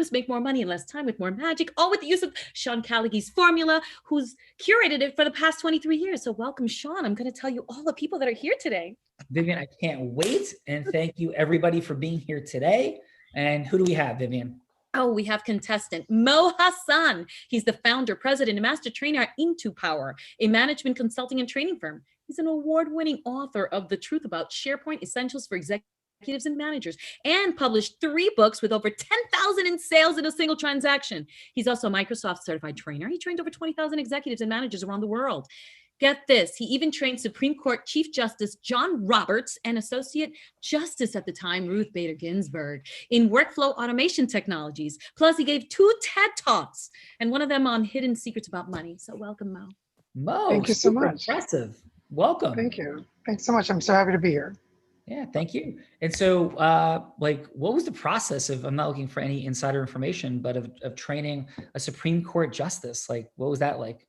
systems, make more money in less time with more magic, all with the use of Sean Callagy's formula, who's curated it for the past 23 years. So welcome, Sean. I'm going to tell you all the people that are here today. Vivian, I can't wait. And thank you everybody for being here today. And who do we have, Vivian? Oh, we have contestant Mo Hasan. He's the founder, president, and master trainer at Into Power, a management consulting and training firm. He's an award-winning author of The Truth About SharePoint Essentials for Executives and Managers, and published 3 books with over 10,000 in sales in a single transaction. He's also a Microsoft certified trainer. He trained over 20,000 executives and managers around the world. Get this, he even trained Supreme Court Chief Justice John Roberts and Associate Justice at the time, Ruth Bader Ginsburg, in workflow automation technologies. Plus, he gave 2 TED Talks, and one of them on hidden secrets about money. So welcome, Mo. Mo, thank you so much. Impressive. Welcome. Thank you. Thanks so much. I'm so happy to be here. Yeah, thank you. And so, what was the process of, I'm not looking for any insider information, but of training a Supreme Court justice? Like, what was that like?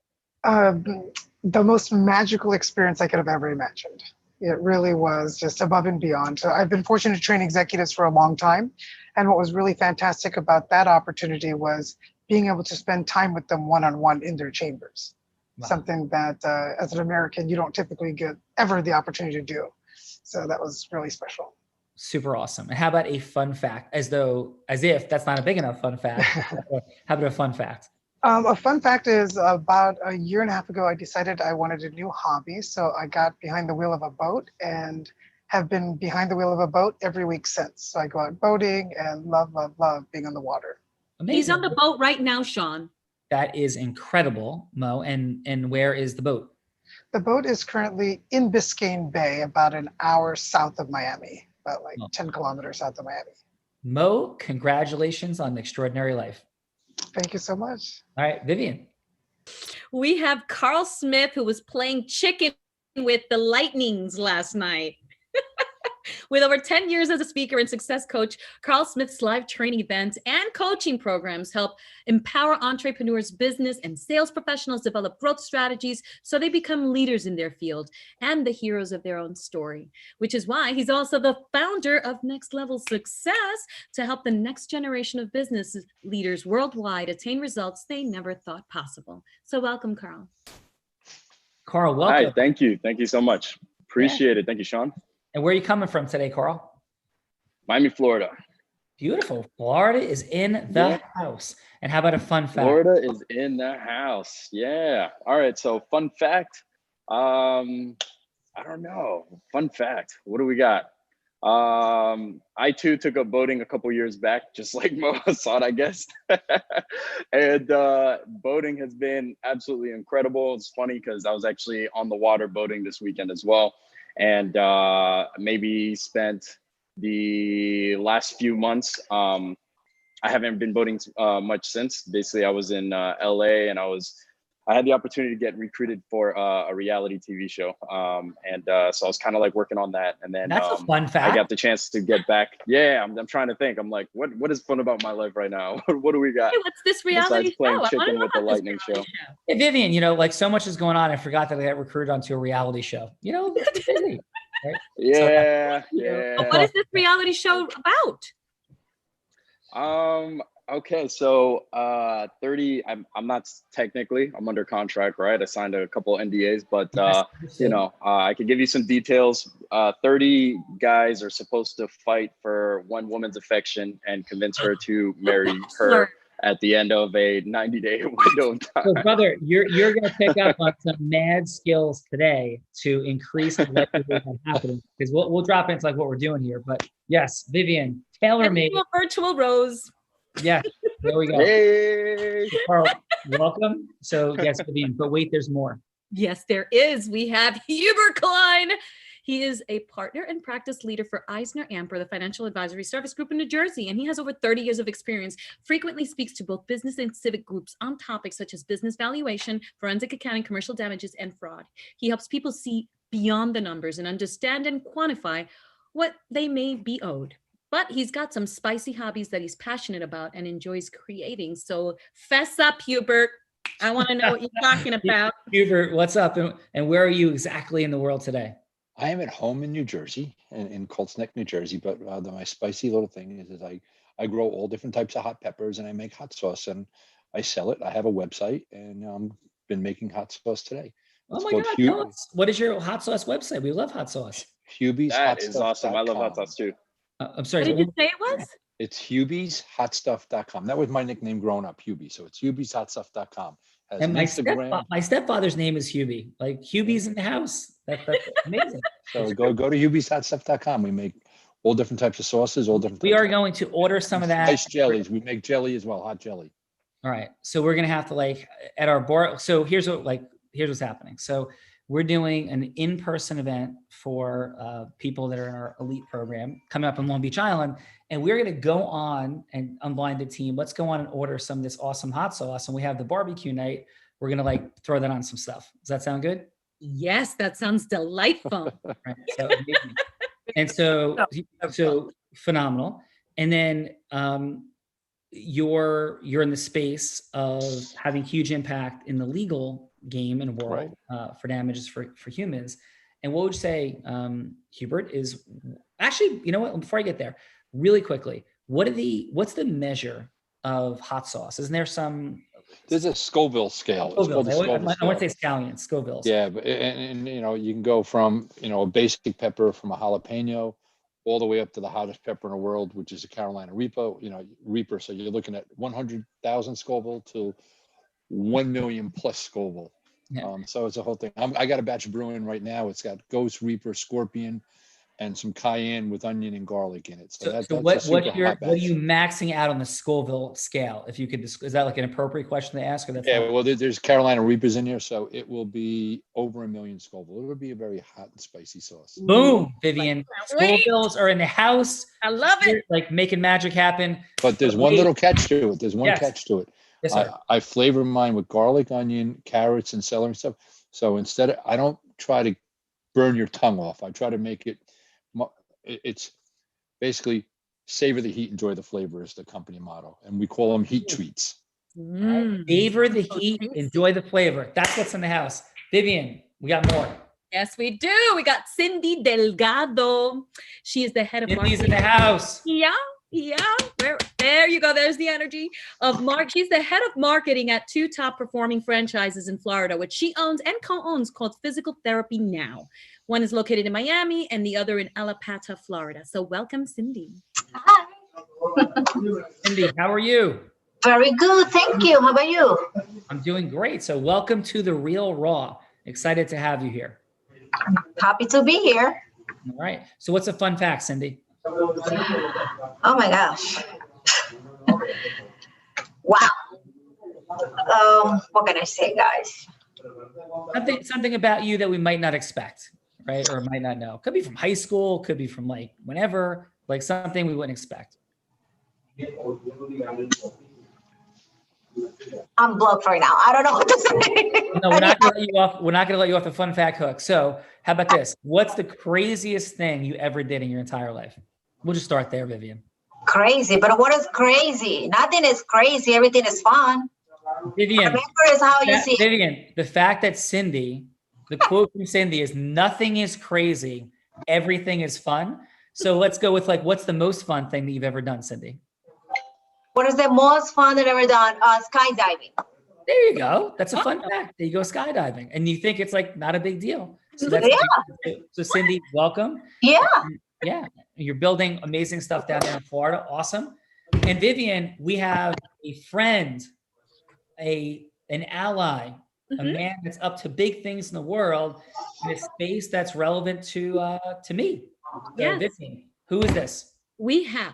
The most magical experience I could have ever imagined. It really was just above and beyond. So I've been fortunate to train executives for a long time. And what was really fantastic about that opportunity was being able to spend time with them one-on-one in their chambers. Wow. Something that as an American, you don't typically get ever the opportunity to do. So that was really special. Super awesome. And how about a fun fact? As if that's not a big enough fun fact. How about a fun fact? A fun fact is about a year and a half ago, I decided I wanted a new hobby. So I got behind the wheel of a boat and have been behind the wheel of a boat every week since. So I go out boating and love being on the water. Amazing. He's on the boat right now, Sean. That is incredible, Mo. And where is the boat? The boat is currently in Biscayne Bay, about an hour south of Miami, about 10 kilometers south of Miami. Mo, congratulations on an extraordinary life. Thank you so much. All right, Vivian. We have Karl Smith, who was playing chicken with the Lightnings last night. With over 10 years as a speaker and success coach, Karl Smith's live training events and coaching programs help empower entrepreneurs, business, and sales professionals develop growth strategies so they become leaders in their field and the heroes of their own story, which is why he's also the founder of Next Level Success to help the next generation of business leaders worldwide attain results they never thought possible. So welcome, Karl. Karl, welcome. Hi, thank you. Thank you so much. Appreciate it. Thank you, Sean. And where are you coming from today, Karl? Miami, Florida. Beautiful. Florida is in the house. And how about a fun fact? Florida is in the house. Yeah. All right. So fun fact. I don't know. Fun fact. What do we got? I too took up boating a couple years back, just like Mo Hasan, I guess. And boating has been absolutely incredible. It's funny because I was actually on the water boating this weekend as well. And maybe spent the last few months. I haven't been boating much since. Basically, I was in LA and I had the opportunity to get recruited for a reality TV show. So I was kind of like working on that. And then that's a fun fact. I got the chance to get back. Yeah, I'm trying to think. I'm like, what is fun about my life right now? What do we got? Hey, what's this reality besides playing show? chicken with the Lightning show? Hey, Vivian, so much is going on. I forgot that I got recruited onto a reality show. It's busy, right? Yeah. What is this reality show about? Okay, so 30. I'm not technically. I'm under contract, right? I signed a couple NDAs, but I can give you some details. 30 guys are supposed to fight for one woman's affection and convince her to marry her at the end of a 90-day window of time. So, brother, you're going to pick up on some mad skills today to increase the likelihood of happening. Because we'll drop into like what we're doing here. But yes, Vivian, tailor-made. A virtual rose. Yeah, there we go. Hey. Karl, welcome. So yes, Vivian, but wait, there's more. Yes, there is. We have Hubert Klein. He is a partner and practice leader for Eisner Amper, the financial advisory service group in New Jersey, and he has over 30 years of experience, frequently speaks to both business and civic groups on topics such as business valuation, forensic accounting, commercial damages, and fraud. He helps people see beyond the numbers and understand and quantify what they may be owed. But he's got some spicy hobbies that he's passionate about and enjoys creating. So fess up, Hubert. I want to know what you're talking about. Hubert, what's up? And where are you exactly in the world today? I am at home in New Jersey, in Colts Neck, New Jersey. But my spicy little thing is I I grow all different types of hot peppers, and I make hot sauce, and I sell it. I have a website, and been making hot sauce today. Oh It's my called God, tell us. What is your hot sauce website? We love hot sauce. That is awesome. I love hot sauce too. I'm sorry. What did you say it was? It's Hubie'sHotStuff.com. That was my nickname growing up, Hubie. So it's Hubie'sHotStuff.com. Has And an Instagram. my stepfather's name is Hubie. Like Hubie's in the house. That's amazing. So go to Hubie'sHotStuff.com. We make all different types of sauces, all different. We are going to order some of that. Nice jellies. We make jelly as well, hot jelly. All right. So we're gonna have to like at our bar. So here's what's happening. So we're doing an in-person event for people that are in our elite program coming up in Long Beach Island. And we're going to go on and Unblinded team. Let's go on and order some of this awesome hot sauce. And we have the barbecue night. We're going to like throw that on some stuff. Does that sound good? Yes, that sounds delightful. Right. So, and so phenomenal. And then you're in the space of having huge impact in the legal game and world for damages for humans. And what would you say, Hubert, is actually, you know what, before I get there, really quickly, what's the measure of hot sauce? Isn't there some? There's a Scoville scale. I want to say scallion, Scoville. Yeah, but, and you can go from, a basic pepper from a jalapeno all the way up to the hottest pepper in the world, which is a Carolina Reaper. So you're looking at 100,000 Scoville to 1 million plus Scoville. Yeah. So it's a whole thing. I got a batch of brewing right now. It's got Ghost, Reaper, Scorpion, and some cayenne with onion and garlic in it. So what are you maxing out on the Scoville scale? If you could, is that like an appropriate question to ask? Or that's well, there's Carolina Reapers in here, so it will be over 1 million Scoville. It will be a very hot and spicy sauce. Boom, Vivian. Scovilles are in the house. I love it. Like making magic happen. But there's one little catch to it. There's one catch to it. Yes, sir. I flavor mine with garlic, onion, carrots, and celery and stuff. So I don't try to burn your tongue off. I try to make it's basically savor the heat, enjoy the flavor is the company motto. And we call them heat treats. Savor the heat, enjoy the flavor. That's what's in the house. Vivian, we got more. Yes, we do. We got Cindy Delgado. She is the head of marketing. Cindy's in the house. Yeah. There you go. There's the energy of Mark. She's the head of marketing at 2 top performing franchises in Florida, which she owns and co-owns, called Physical Therapy Now. One is located in Miami and the other in Alapata, Florida. So welcome, Cindy. Hi. Cindy, how are you? Very good. Thank you. How about you? I'm doing great. So welcome to The Real Raw. Excited to have you here. Happy to be here. All right. So what's a fun fact, Cindy? Oh my gosh. Wow. What can I say, guys? Something about you that we might not expect, right? Or might not know. Could be from high school, could be from like whenever, like something we wouldn't expect. I'm blocked right now. I don't know what to say. No, we're not gonna let you off. We're not gonna let you off the fun fact hook. So how about this? What's the craziest thing you ever did in your entire life? We'll just start there, Vivian. Crazy, but what is crazy? Nothing is crazy. Everything is fun. Vivian, Remember is how you see it. Vivian, the fact that Cindy, the quote from Cindy is "Nothing is crazy, everything is fun." So let's go with like, what's the most fun thing that you've ever done, Cindy? What is the most fun that I've ever done? Skydiving. There you go. That's a fun fact. There you go, skydiving, and you think it's like not a big deal. So that's so Cindy, welcome. Yeah. Yeah, you're building amazing stuff down there in Florida. Awesome. And Vivian, we have a friend, an ally, a man that's up to big things in the world in a space that's relevant to me. So Yes. Vivian, who is this? We have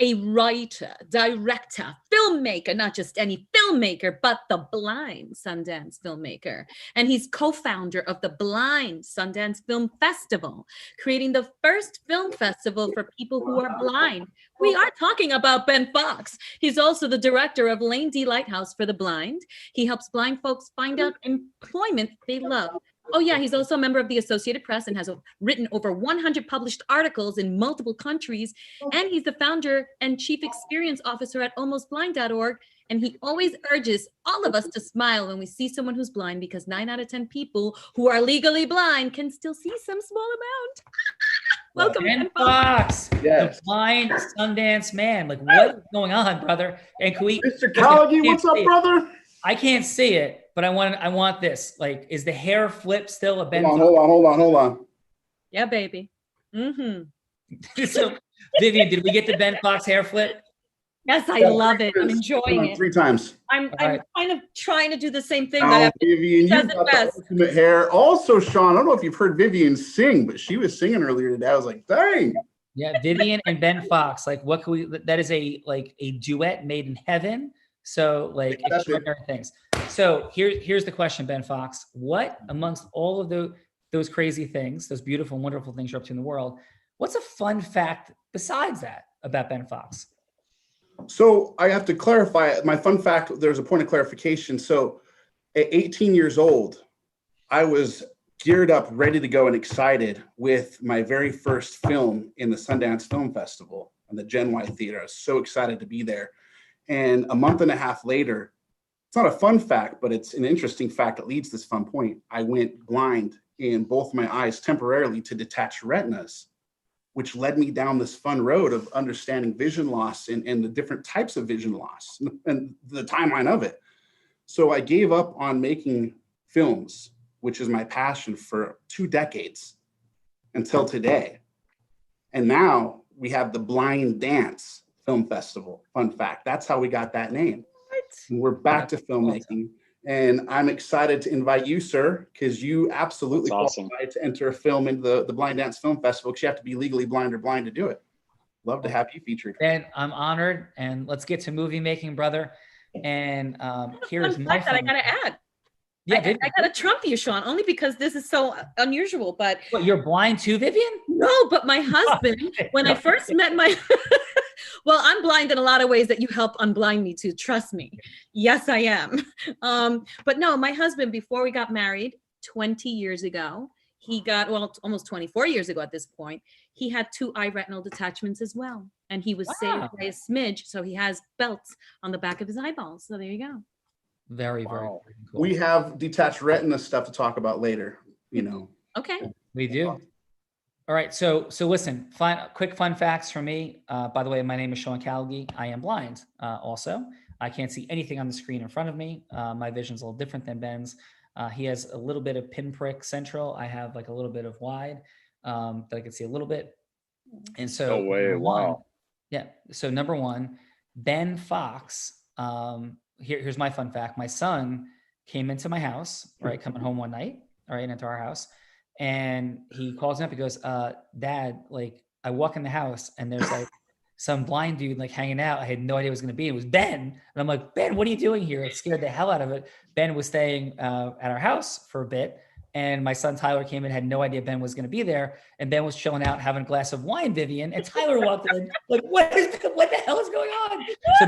a writer, director, filmmaker, not just any filmmaker, but the Blind Sundance filmmaker. And he's co-founder of the Blind Sundance Film Festival, creating the first film festival for people who are blind. We are talking about Ben Fox. He's also the director of Lane D Lighthouse for the Blind. He helps blind folks find out employment they love. Oh yeah, he's also a member of the Associated Press and has written over 100 published articles in multiple countries. And he's the founder and chief experience officer at almostblind.org. And he always urges all of us to smile when we see someone who's blind, because 9 out of 10 people who are legally blind can still see some small amount. Welcome, Ben Ben Fox. Fox, Yes. the blind Sundance man. Like, what is going on, brother? And can we, Mr. Callaghan, what's up, brother? I can't see it, but I want this. Like, is the hair flip still a Ben Hold Fox? on, hold on. Yeah, baby. Mm-hmm. So, Vivian, did we get the Ben Fox hair flip? Yes, I Yeah, love it. I'm enjoying it. 3 times. I'm right. kind of trying to do the same thing Oh, that Vivian, does you've it got the best. ultimate hair. Also, Sean, I don't know if you've heard Vivian sing, but she was singing earlier today. I was like, dang. Yeah, Vivian and Ben Fox. Like, what can we? That is a duet made in heaven. So, like, extraordinary things. So here's the question, Ben Fox. What amongst all of those crazy things, those beautiful and wonderful things you're up to in the world, what's a fun fact besides that about Ben Fox? So I have to clarify my fun fact. There's a point of clarification. So at 18 years old, I was geared up, ready to go, and excited with my very first film in the Sundance Film Festival and the Gen Y Theater. I was so excited to be there. And a month and a half later, it's not a fun fact, but it's an interesting fact that leads to this fun point. I went blind in both my eyes temporarily to detach retinas, which led me down this fun road of understanding vision loss and the different types of vision loss and the timeline of it. So I gave up on making films, which is my passion, for 2 decades until today. And now we have the Blind Dance Film Festival. Fun fact, that's how we got that name. And we're back to filmmaking. And I'm excited to invite you, sir, because you absolutely qualify to enter a film into the Blind Dance Film Festival, because you have to be legally blind or blind to do it. Love to have you featured. Ben, I'm honored. And let's get to movie making, brother. And here's my fact that I gotta add. Yeah, I gotta trump you, Sean, only because this is so unusual. But what, you're blind too, Vivian? No, but my husband, when I first met my well, I'm blind in a lot of ways that you help unblind me to. Trust me. Yes, I am. But no, my husband, before we got married 20 years ago, he got, well, almost 24 years ago at this point, he had 2 eye retinal detachments as well. And he was saved by a smidge. So he has belts on the back of his eyeballs. So there you go. Very cool. We have detached retina stuff to talk about later, you know. Okay. We do. All right. So listen, quick fun facts for me. By the way, my name is Sean Callaghan. I am blind also. I can't see anything on the screen in front of me. My vision's a little different than Ben's. He has a little bit of pinprick central. I have like a little bit of wide that I can see a little bit. And so no way. Wow. Yeah. So number 1, Ben Fox. Here's my fun fact. My son came into my house, right, coming home one night, all right, into our house. And he calls me up. He goes, Dad, like, I walk in the house and there's like some blind dude like hanging out. I had no idea it was going to be. It was Ben. And I'm like, Ben, what are you doing here? It scared the hell out of it. Ben was staying at our house for a bit. And my son Tyler came in, had no idea Ben was going to be there. And Ben was chilling out, having a glass of wine, Vivian. And Tyler walked in, like, what the hell is going on? So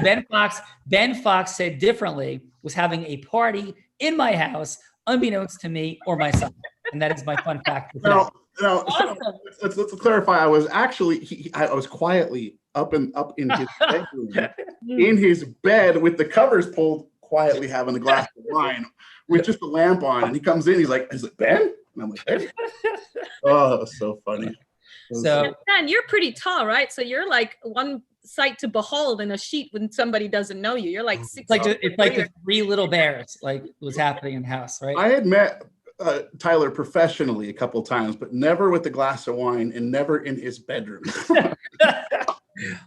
Ben Fox said differently, was having a party in my house, unbeknownst to me or my son. And that is my fun fact. No, Awesome. let's clarify. I was actually, I was quietly up in his bedroom, in his bed with the covers pulled, quietly having a glass of wine with just a lamp on. And he comes in, he's like, is it Ben? And I'm like, hey. Oh, that was so funny. So, Ben, you're pretty tall, right? So you're like one sight to behold in a sheet when somebody doesn't know you. You're like 6 it's like the 3 little bears, like was happening in the house, right? I had met Tyler professionally a couple of times, but never with a glass of wine and never in his bedroom.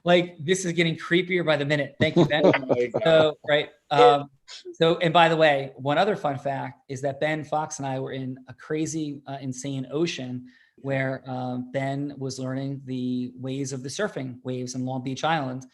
Like, this is getting creepier by the minute. Thank you, Ben. Oh So, right. So, and by the way, one other fun fact is that Ben Fox and I were in a crazy, insane ocean where Ben was learning the ways of the surfing waves in Long Beach Island.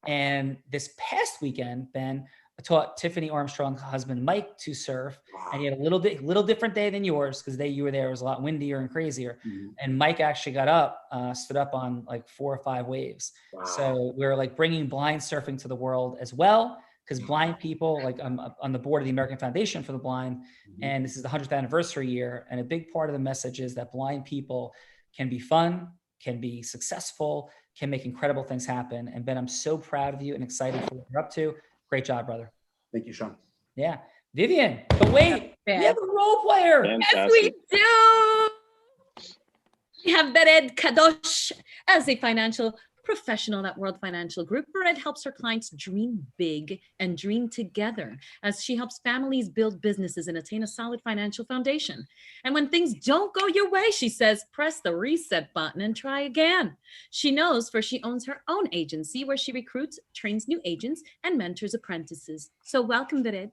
And this past weekend, Ben taught Tiffany Armstrong's husband, Mike, to surf. And he had a little different day than yours, because the day you were there was a lot windier and crazier. Mm-hmm. And Mike actually got up, stood up on like 4 or 5 waves. Wow. So we're like bringing blind surfing to the world as well, because blind people, like I'm on the board of the American Foundation for the Blind, and this is the 100th anniversary year. And a big part of the message is that blind people can be fun, can be successful, can make incredible things happen. And Ben, I'm so proud of you and excited for what you're up to. Great job, brother. Thank you, Sean. Yeah. Vivian, but wait, we have a role player. Fantastic. Yes, we do. We have Vered Kadosh as a financial professional at World Financial Group. Vered helps her clients dream big and dream together as she helps families build businesses and attain a solid financial foundation. And when things don't go your way, she says, press the reset button and try again. She knows, for she owns her own agency where she recruits, trains new agents, and mentors apprentices. So welcome, Vered.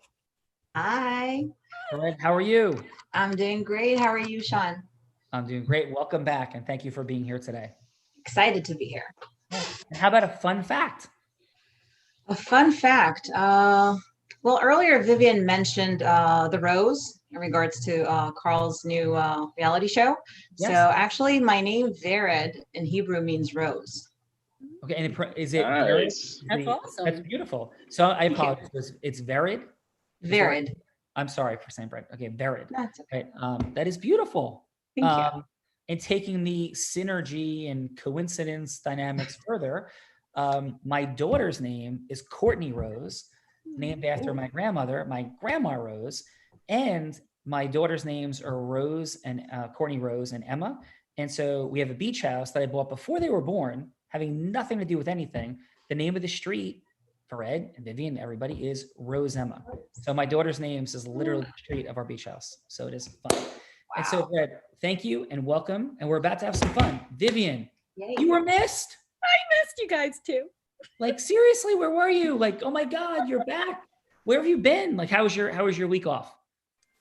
Hi, Vered, how are you? I'm doing great. How are you, Sean? I'm doing great. Welcome back, and thank you for being here today. Excited to be here. And how about a fun fact? A fun fact. Well, earlier Vivian mentioned the rose in regards to Karl's new reality show. Yes. So actually, my name Vered in Hebrew means rose. Okay, and is it Nice. That's awesome. That's beautiful. So I apologize. It's Vered? Vered. I'm sorry for saying Vered. Okay, Vered. That's okay. Right. That is beautiful. Thank you. And taking the synergy and coincidence dynamics further, my daughter's name is Courtney Rose, named after my grandmother, my grandma Rose, and my daughter's names are Rose and Courtney Rose and Emma. And so we have a beach house that I bought before they were born, having nothing to do with anything. The name of the street for Ed and Vivian, everybody, is Rose Emma. So my daughter's names is literally the street of our beach house. So it is fun. Wow. And so Ed, thank you and welcome. And we're about to have some fun. Vivian, Yay. you were missed. I missed you guys too. Like, seriously, where were you? Like, oh my God, you're back. Where have you been? Like, how was your week off?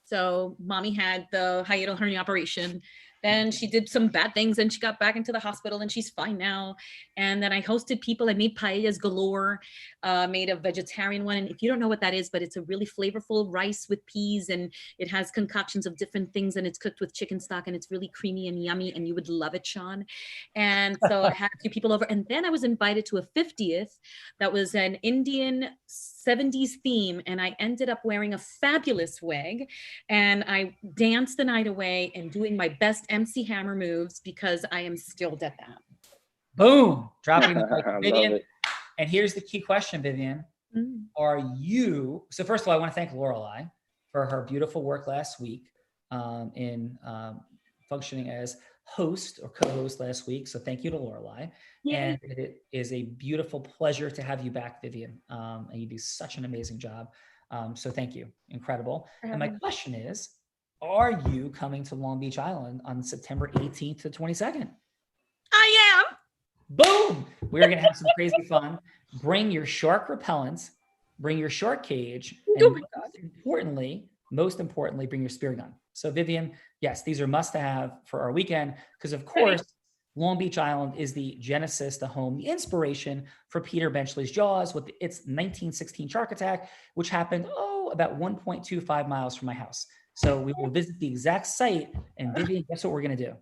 So mommy had the hiatal hernia operation. Then she did some bad things and she got back into the hospital and she's fine now. And then I hosted people. I made paellas galore, made a vegetarian one. And if you don't know what that is, but it's a really flavorful rice with peas and it has concoctions of different things and it's cooked with chicken stock and it's really creamy and yummy and you would love it, Sean. And so I had a few people over and then I was invited to a 50th that was an Indian 70s theme and I ended up wearing a fabulous wig and I danced the night away and doing my best MC Hammer moves because I am skilled at that. Boom, dropping the mic, I Vivian. love it. And here's the key question, Vivian. Are you, so first of all, I want to thank Lorelei for her beautiful work last week in functioning as host or co-host last week. So thank you to Lorelei. Yay. And it is a beautiful pleasure to have you back, Vivian. And you do such an amazing job. So thank you. Incredible. And my question is, are you coming to Long Beach Island on September 18th to 22nd? I am. Boom! We're going to have some crazy fun. Bring your shark repellent, bring your shark cage, and most importantly, bring your spear gun. So Vivian, yes, these are must have for our weekend because of course, Long Beach Island is the genesis, the home, the inspiration for Peter Benchley's Jaws with its 1916 shark attack, which happened, about 1.25 miles from my house. So we will visit the exact site and Vivian, guess what we're going to do?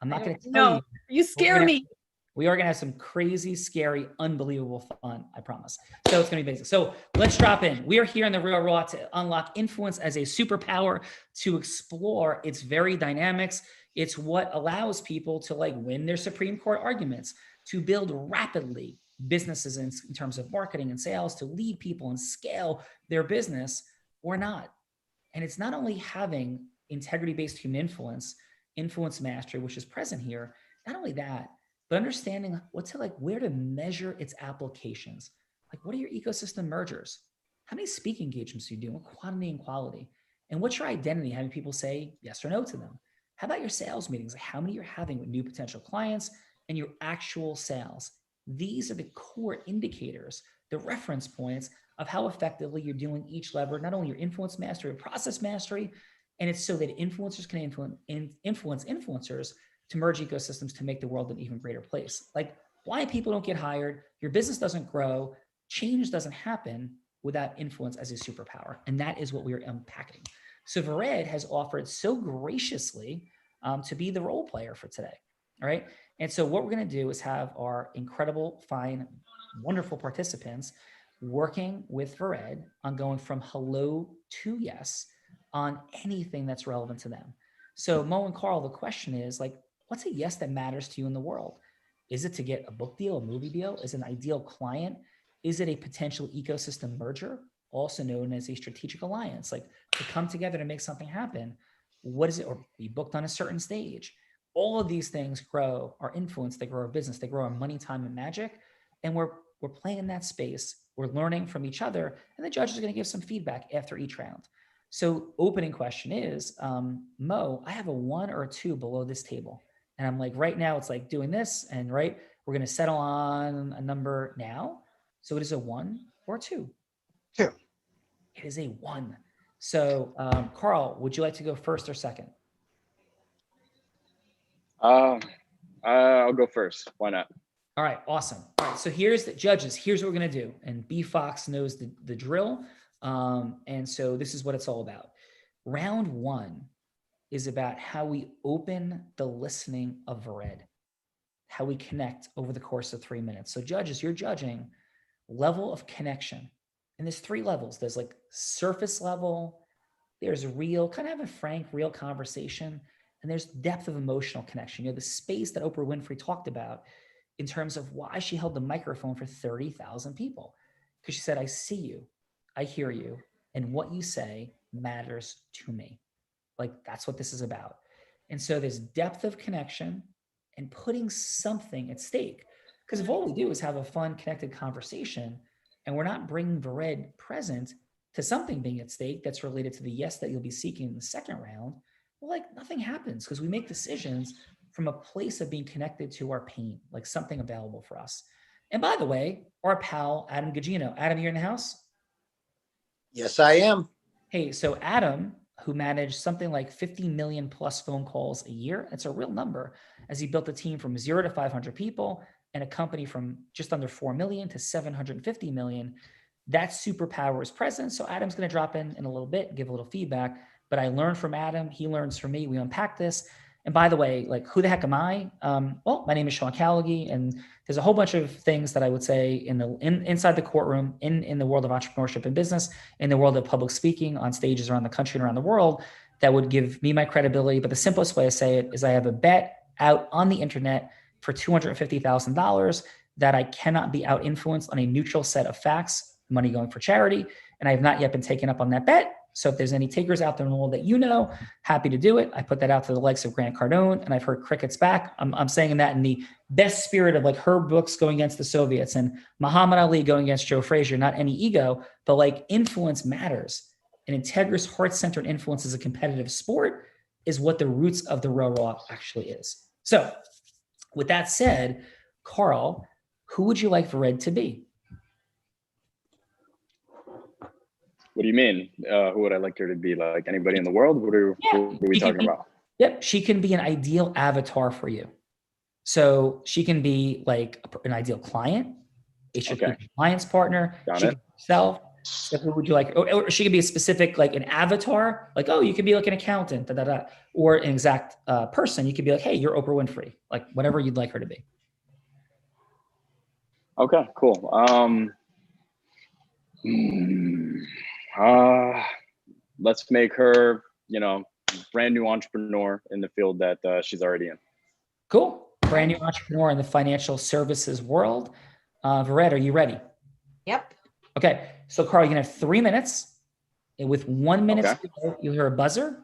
I'm not going to tell you. You scare me. We are going to have some crazy, scary, unbelievable fun, I promise. So it's going to be amazing. So let's drop in. We are here in the Real Raw to unlock influence as a superpower, to explore its very dynamics. It's what allows people to win their Supreme Court arguments, to build rapidly businesses in terms of marketing and sales, to lead people and scale their business or not. And it's not only having integrity-based human influence mastery, which is present here, not only that, but understanding where to measure its applications. What are your ecosystem mergers? How many speaking engagements do you do? What quantity and quality? And what's your identity? Having people say yes or no to them. How about your sales meetings? How many you're having with new potential clients and your actual sales? These are the core indicators, the reference points of how effectively you're doing each lever, not only your influence mastery, but process mastery. And it's so that influencers can influence influencers to merge ecosystems to make the world an even greater place. Blind people don't get hired. Your business doesn't grow. Change doesn't happen without influence as a superpower. And that is what we are unpacking. So Vered has offered so graciously to be the role player for today. All right. And so what we're going to do is have our incredible, fine, wonderful participants working with Vered on going from hello to yes on anything that's relevant to them. So Mo and Karl, the question is what's a yes that matters to you in the world? Is it to get a book deal, a movie deal? Is it an ideal client? Is it a potential ecosystem merger, also known as a strategic alliance, to come together to make something happen? What is it? Or be booked on a certain stage? all of these things grow our influence, they grow our business, they grow our money, time, and magic. And we're playing in that space. We're learning from each other, and the judge is going to give some feedback after each round. So opening question is, Mo, I have a 1 or a 2 below this table. And I'm like, right now it's like doing this, and right, we're going to settle on a number now. So it is a 1 or a 2? 2. It is a 1. So Karl, would you like to go first or second? I'll go first. Why not? All right, awesome. All right, so here's the judges. Here's what we're going to do. And B Fox knows the drill. And so this is what it's all about. Round 1 is about how we open the listening of Vered, how we connect over the course of 3 minutes. So judges, you're judging level of connection. And there's 3 levels. There's like surface level, there's real, kind of have a frank, real conversation, and there's depth of emotional connection. You know, the space that Oprah Winfrey talked about in terms of why she held the microphone for 30,000 people. Because she said, I see you, I hear you, and what you say matters to me. Like, that's what this is about. And so there's depth of connection and putting something at stake. Because if all we do is have a fun, connected conversation, and we're not bringing Vered present to something being at stake that's related to the yes that you'll be seeking in the second round, well, like nothing happens, because we make decisions from a place of being connected to our pain, like something available for us. And by the way, our pal, Adam Gugino. Adam, you're in the house? Yes, I am. Hey, so Adam, who managed something like 50 million plus phone calls a year, that's a real number, as he built a team from 0 to 500 people and a company from just under 4 million to 750 million. That superpower is present. So Adam's going to drop in a little bit, give a little feedback, but I learned from Adam. He learns from me. We unpack this. And by the way, like, who the heck am I? Well, my name is Sean Callaghy, and there's a whole bunch of things that I would say inside the courtroom, in the world of entrepreneurship and business, in the world of public speaking on stages around the country and around the world, that would give me my credibility. But the simplest way to say it is I have a bet out on the internet for $250,000 that I cannot be out influenced on a neutral set of facts, money going for charity. And I have not yet been taken up on that bet. So if there's any takers out there in the world that you know, happy to do it. I put that out to the likes of Grant Cardone, and I've heard crickets back. I'm saying that in the best spirit of like Herb Brooks going against the Soviets and Muhammad Ali going against Joe Frazier, not any ego, but like influence matters. And integrous, heart-centered influence as a competitive sport is what the roots of the raw actually is. So with that said, Karl, who would you like Vered to be? What do you mean? Who would I like her to be? Like anybody in the world? What are we talking about? Yep, she can be an ideal avatar for you. So she can be like an ideal client, a strategic alliance partner. She can be herself. So who would you like? Or she could be a specific, like an avatar, like, oh, you could be like an accountant, or an exact person. You could be like, hey, you're Oprah Winfrey, like whatever you'd like her to be. Okay, cool. Let's make her, brand new entrepreneur in the field that she's already in. Cool. Brand new entrepreneur in the financial services world. Vered, are you ready? Yep. Okay. So Karl, you can have 3 minutes. And with 1 minute to go, you'll hear a buzzer.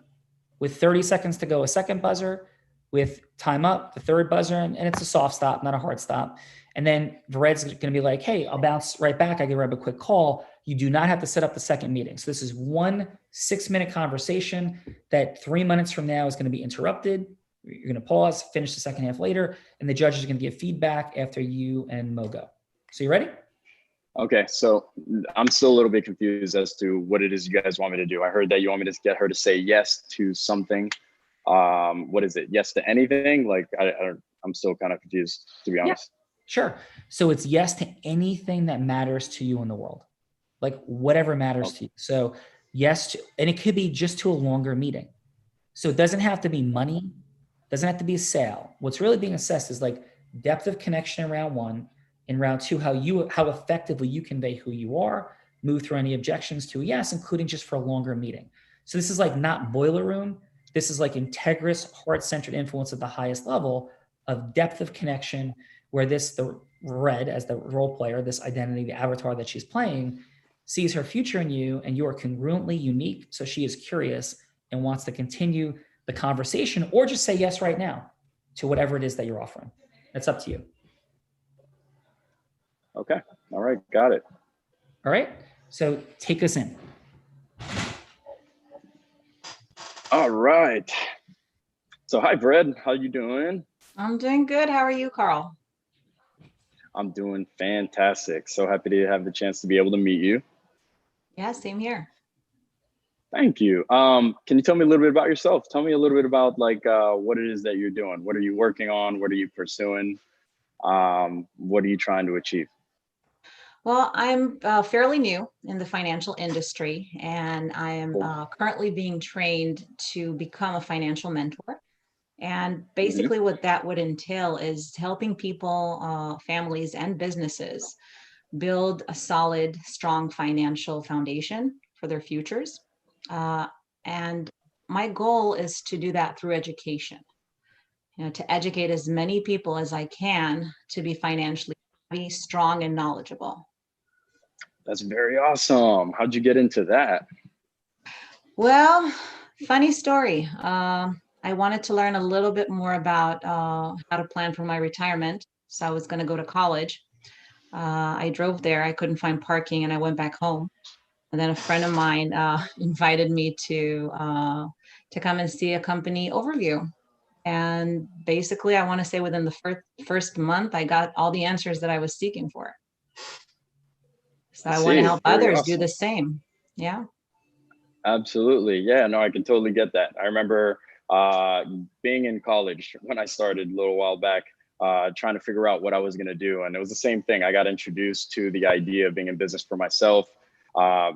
With 30 seconds to go, a second buzzer. With time up, the third buzzer. And it's a soft stop, not a hard stop. And then Vered's going to be like, hey, I'll bounce right back. I can grab a quick call. You do not have to set up the second meeting. So this is 1 6-minute conversation that 3 minutes from now is going to be interrupted. You're going to pause, finish the second half later, and the judge is going to give feedback after you and Mo go. So you ready? Okay, so I'm still a little bit confused as to what it is you guys want me to do. I heard that you want me to get her to say yes to something. What is it? Yes to anything? Like, I'm still kind of confused, to be honest. Yeah, sure. So it's yes to anything that matters to you in the world, like whatever matters to you. So yes to, and it could be just to a longer meeting. So it doesn't have to be money, doesn't have to be a sale. What's really being assessed is like depth of connection in round 1. In round 2, how effectively you convey who you are, move through any objections to a yes, including just for a longer meeting. So this is like not boiler room. This is like integrous, heart-centered influence at the highest level of depth of connection, where the Red, as the role player, this identity, the avatar that she's playing, sees her future in you, and you are congruently unique. So she is curious and wants to continue the conversation, or just say yes right now. to whatever it is that you're offering. That's up to you. Okay. All right. Got it. All right. So take us in. All right. So hi, Fred. How you doing? I'm doing good. How are you, Karl? I'm doing fantastic. So happy to have the chance to be able to meet you. Yeah, same here. Thank you. Can you tell me a little bit about yourself? Tell me a little bit about like what it is that you're doing. What are you working on? What are you pursuing? What are you trying to achieve? Well, I'm fairly new in the financial industry, and I am Cool. currently being trained to become a financial mentor. And Mhm. basically, what that would entail is helping people, families, and businesses build a solid, strong financial foundation for their futures. Uh, and my goal is to do that through education, to educate as many people as I can to be financially savvy, strong, and knowledgeable. That's very awesome. How'd you get into that? Well, funny story. I wanted to learn a little bit more about how to plan for my retirement. So I was going to go to college. I drove there. I couldn't find parking, and I went back home. And then a friend of mine invited me to come and see a company overview. And basically, I want to say within the first month, I got all the answers that I was seeking for. So I I want to see. help Very others do awesome. the same. Yeah. Absolutely. Yeah, no, I can totally get that. I remember being in college when I started a little while back, trying to figure out what I was going to do. And it was the same thing. I got introduced to the idea of being in business for myself,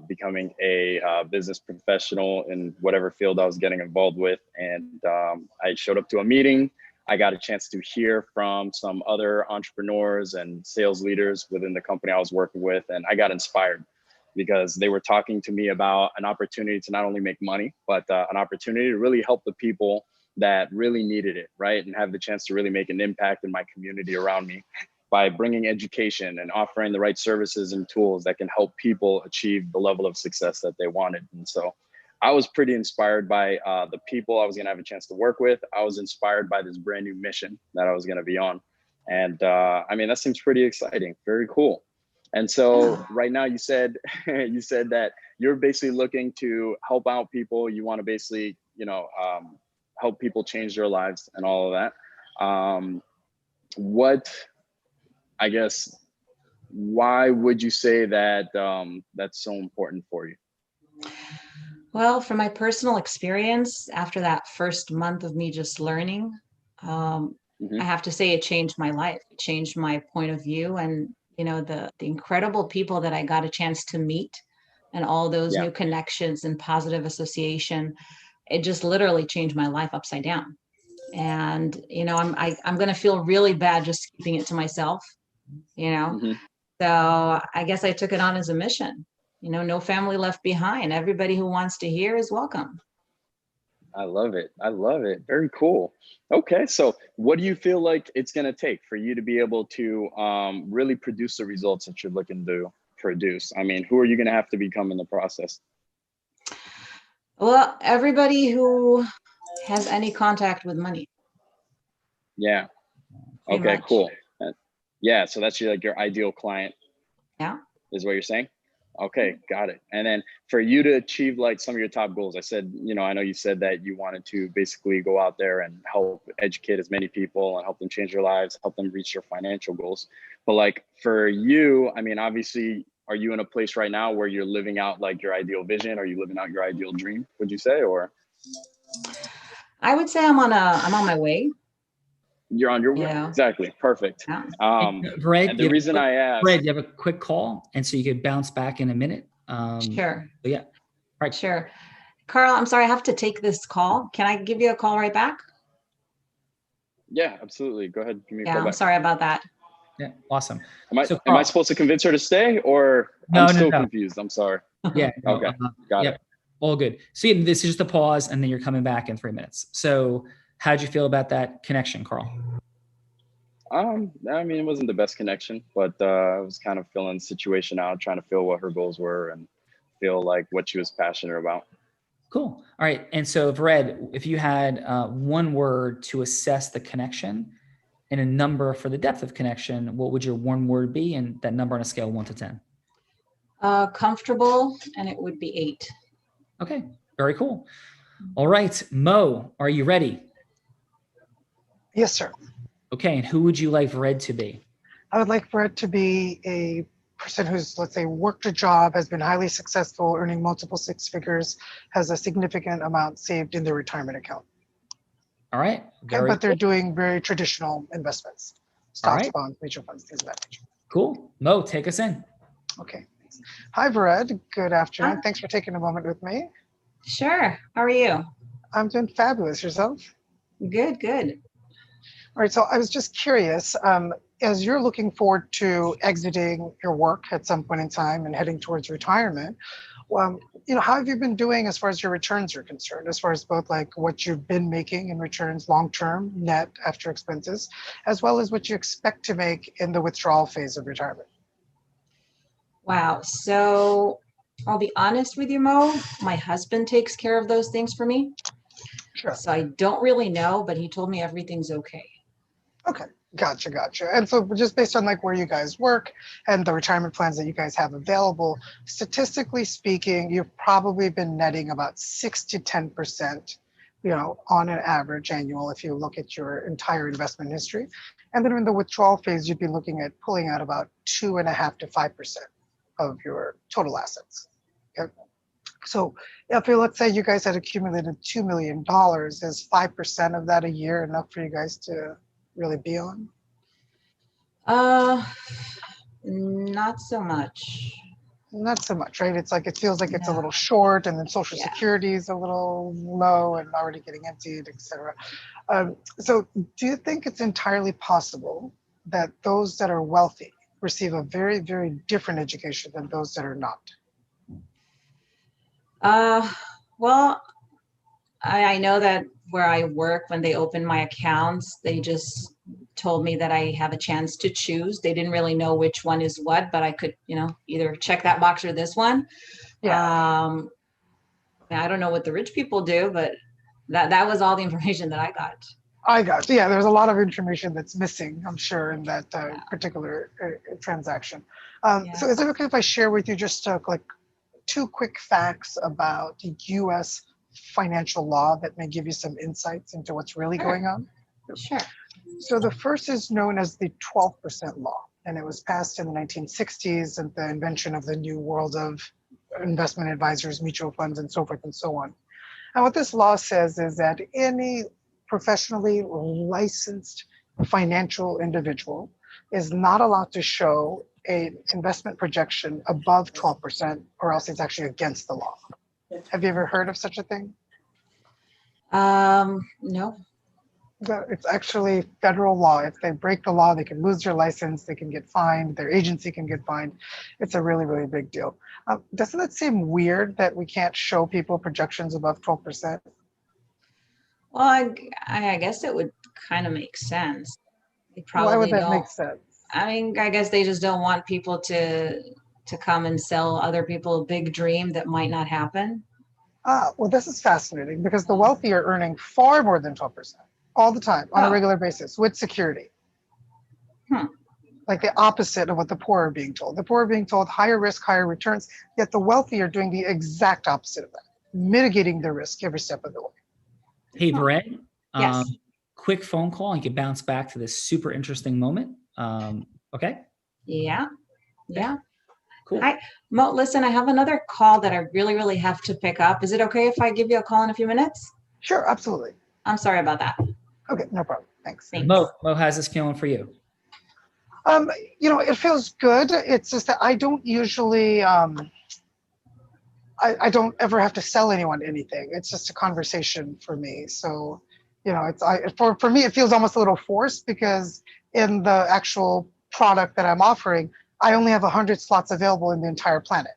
becoming a business professional in whatever field I was getting involved with. And I showed up to a meeting. I got a chance to hear from some other entrepreneurs and sales leaders within the company I was working with, and I got inspired because they were talking to me about an opportunity to not only make money, but an opportunity to really help the people that really needed it, right? And have the chance to really make an impact in my community around me by bringing education and offering the right services and tools that can help people achieve the level of success that they wanted. And so I was pretty inspired by the people I was gonna have a chance to work with. I was inspired by this brand new mission that I was gonna be on. And I mean, that seems pretty exciting, very cool. And so right now you said you said that you're basically looking to help out people. You want to basically, help people change their lives and all of that. What, I guess, why would you say that that's so important for you? Well, from my personal experience, after that first month of me just learning, I Hmm. have to say it changed my life. It changed my point of view, and the incredible people that I got a chance to meet, and all those Yeah, new connections and positive association. It just literally changed my life upside down. And I'm gonna feel really bad just keeping it to myself. You know, hmm so I guess I took it on as a mission. No family left behind. Everybody who wants to hear is welcome. I love it. I love it. Very cool. Okay, so what do you feel like it's going to take for you to be able to really produce the results that you're looking to produce? I mean, who are you going to have to become in the process? Well, everybody who has any contact with money, Yeah. pretty Okay, much. cool. Yeah, so that's your ideal client Yeah. is what you're saying? Okay, got it. And then for you to achieve like some of your top goals, I said, I know you said that you wanted to basically go out there and help educate as many people and help them change their lives, help them reach their financial goals. But like for you, I mean, obviously, are you in a place right now where you're living out like your ideal vision? Are you living out your ideal dream, would you say? Or I would say I'm on my way. you're on your way? Yeah. Exactly. Perfect. Yeah. Brad, And the reason I asked, You have a quick call, and so you could bounce back in a minute. Sure. So yeah, right. Sure. Karl, I'm sorry, I have to take this call. Can I give you a call right back? yeah, absolutely. Go ahead, give me a Yeah, call I'm back. sorry about that. Yeah, awesome. Am I Carl, supposed to convince her to stay, or No, I'm no, still no. confused? I'm sorry. Yeah. No, Okay, got yep. it. All good. So yeah, this is just a pause, and then you're coming back in 3 minutes. So how'd you feel about that connection, Karl? I mean, it wasn't the best connection, but I was kind of filling the situation out, trying to feel what her goals were and feel like what she was passionate about. Cool. All right. And so, Vered, if you had one word to assess the connection and a number for the depth of connection, what would your one word be? And that number on a scale of 1 to 10? Comfortable, and it would be 8. Okay. Very cool. All right. Mo, are you ready? Yes, sir. Okay. And who would you like Vered to be? I would like for it to be a person who's, let's say, worked a job, has been highly successful, earning multiple 6 figures, has a significant amount saved in their retirement account. All right. Okay, but they're doing very traditional investments, stocks, right. bonds, mutual funds, things of that nature. Cool. Mo, take us in. Okay. Thanks. Hi, Vered. Good afternoon. Hi. Thanks for taking a moment with me. Sure. How are you? I'm doing fabulous. Yourself? Good, good. All right. So I was just curious, as you're looking forward to exiting your work at some point in time and heading towards retirement, how have you been doing as far as your returns are concerned, as far as both like what you've been making in returns long-term net after expenses, as well as what you expect to make in the withdrawal phase of retirement? Wow. So I'll be honest with you, Mo. My husband takes care of those things for me. Sure. So I don't really know, but he told me everything's okay. Okay. Gotcha. And so just based on like where you guys work and the retirement plans that you guys have available, statistically speaking, you've probably been netting about 6 to 10%, on an average annual if you look at your entire investment history. And then in the withdrawal phase, you'd be looking at pulling out about 2.5 to 5% of your total assets. Okay. So if let's say you guys had accumulated $2 million, is 5% of that a year enough for you guys to really be on? Not so much. Not so much, right? It's like it feels like it's a No. little short, and then Social Yeah. Security is a little low and already getting emptied, etc. So do you think it's entirely possible that those that are wealthy receive a very, very different education than those that are not? Well, I know that where I work, when they open my accounts, they just told me that I have a chance to choose. They didn't really know which one is what, but I could, either check that box or this one. Yeah. I don't know what the rich people do, but that was all the information that I got. I got you. Yeah, there's a lot of information that's missing, I'm sure, in that particular transaction. So is it okay if I share with you just like 2 quick facts about U.S. financial law that may give you some insights into what's really going on? Sure. So the first is known as the 12% law, and it was passed in the 1960s at the invention of the new world of investment advisors, mutual funds, and so forth and so on. And what this law says is that any professionally licensed financial individual is not allowed to show an investment projection above 12%, or else it's actually against the law. Have you ever heard of such a thing? No. It's actually federal law. If they break the law, they can lose their license, they can get fined, their agency can get fined. It's a really, really big deal. Doesn't it seem weird that we can't show people projections above 12%? Well, I guess it would kind of make sense. They probably Why would that don't. make sense? I mean, I guess they just don't want people to come and sell other people a big dream that might not happen. Well, this is fascinating because the wealthy are earning far more than 12% all the time on a regular basis with security. Like the opposite of what the poor are being told. The poor are being told higher risk, higher returns, yet the wealthy are doing the exact opposite of that, mitigating their risk every step of the way. Hey, Vered. Yes. Quick phone call. You can bounce back to this super interesting moment. Okay. Yeah. Cool. Hi, Mo, listen, I have another call that I really, really have to pick up. Is it okay if I give you a call in a few minutes? Sure, absolutely. I'm sorry about that. Okay, no problem. Thanks. Mo, how's this feeling for you? It feels good. It's just that I don't usually, I don't ever have to sell anyone anything. It's just a conversation for me. So, for me, it feels almost a little forced because in the actual product that I'm offering, I only have 100 slots available in the entire planet.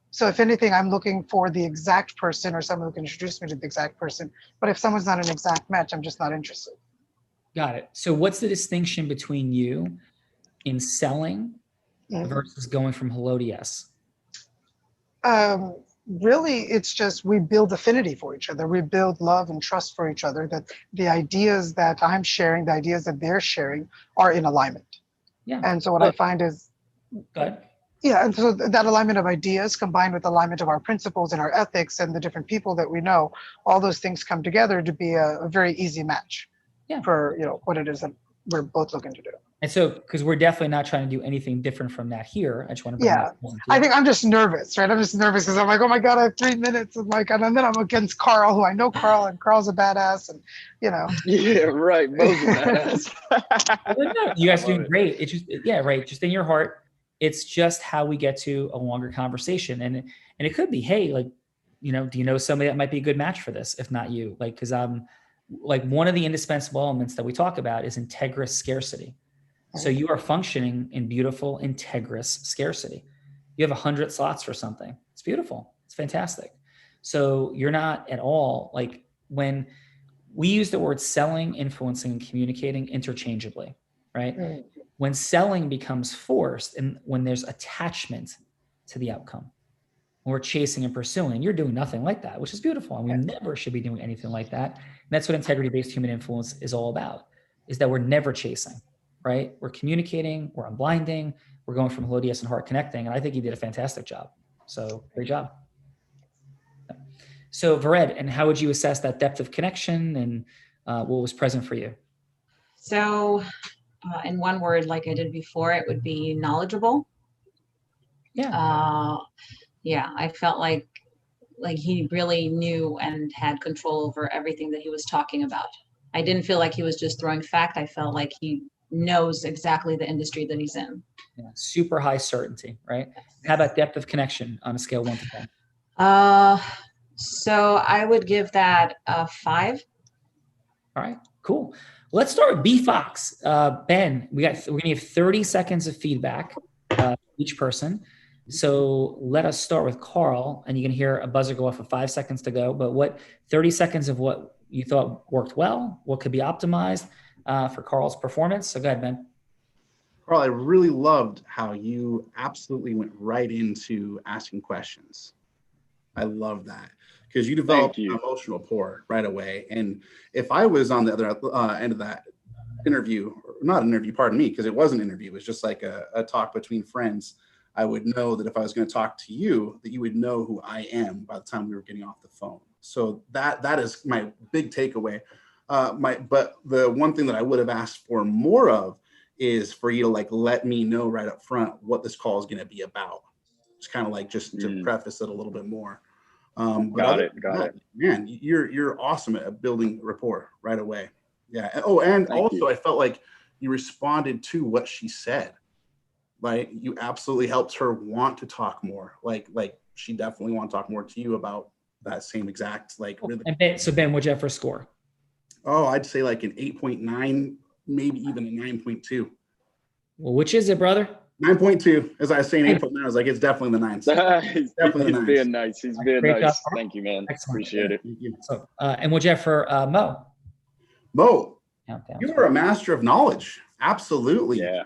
So if anything, I'm looking for the exact person or someone who can introduce me to the exact person. But if someone's not an exact match, I'm just not interested. Got it. So what's the distinction between you in selling versus going from hello to yes? really, it's just we build affinity for each other. We build love and trust for each other, that the ideas that I'm sharing, the ideas that they're sharing are in alignment. Yeah. And so what I find is, Go ahead. yeah, and so that alignment of ideas combined with alignment of our principles and our ethics and the different people that we know, all those things come together to be a very easy match Yeah. for, what it is that we're both looking to do. And so, because we're definitely not trying to do anything different from that here. I just want to bring Yeah, that point. I think I'm just nervous, right? I'm just nervous because I'm like, oh my God, I have 3 minutes. And like, and then I'm against Karl, who I know Karl, and Karl's a badass, and Yeah, right. Mo's a badass. You guys I are love doing it. great. It's just, yeah, right. Just in your heart. It's just how we get to a longer conversation. And it could be, hey, like, do you know somebody that might be a good match for this? If not you, like, cause like one of the indispensable elements that we talk about is integrous scarcity. So you are functioning in beautiful, integrous scarcity. You have 100 slots for something. It's beautiful. It's fantastic. So you're not at all like, when we use the word selling, influencing, and communicating interchangeably, right? When selling becomes forced and when there's attachment to the outcome, when we're chasing and pursuing, you're doing nothing like that, which is beautiful. And we never should be doing anything like that. And that's what integrity-based human influence is all about, is that we're never chasing, right? We're communicating, we're unblinding, we're going from melodious and heart connecting. And I think you did a fantastic job. So great job. So Vered, and how would you assess that depth of connection and what was present for you? So in one word, like I did before, it would be knowledgeable. Yeah. Yeah, I felt like he really knew and had control over everything that he was talking about. I didn't feel like he was just throwing fact. I felt like he knows exactly the industry that he's in. Yeah, super high certainty, right? How about depth of connection on a scale 1 to 10? So I would give that a 5. All right, cool. Let's start with B Fox. Ben, we're gonna give 30 seconds of feedback each person. So let us start with Karl, and you can hear a buzzer go off with 5 seconds to go. But what 30 seconds of what you thought worked well, what could be optimized for Karl's performance? So go ahead, Ben. Karl, I really loved how you absolutely went right into asking questions. I love that because you developed an emotional rapport right away. And if I was on the other end of that interview, not an interview, pardon me, because it was an interview, it was just like a talk between friends, I would know that if I was going to talk to you, that you would know who I am by the time we were getting off the phone. So that is my big takeaway. But the one thing that I would have asked for more of is for you to like let me know right up front what this call is going to be about. It's kind of like just to preface it a little bit more. Got it. Man, you're awesome at building rapport right away. Yeah. Oh, and Thank also you. I felt like you responded to what she said. Like you absolutely helped her want to talk more. Like she definitely want to talk more to you about that same exact like rhythm. And Ben, so Ben, what'd you have for a score? Oh, I'd say like an 8.9, maybe even a 9.2. Well, which is it, brother? 9.2. As I was saying 8.9, I was like, it's definitely the 9s. Definitely the 9s. Being nice. He's being Great nice. job. Thank you, man. Excellent. Appreciate it. So, and what'd you have for Mo? Mo, you were a master of knowledge. Absolutely. Yeah.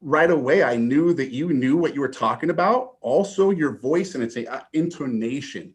Right away, I knew that you knew what you were talking about. Also, your voice and its intonation.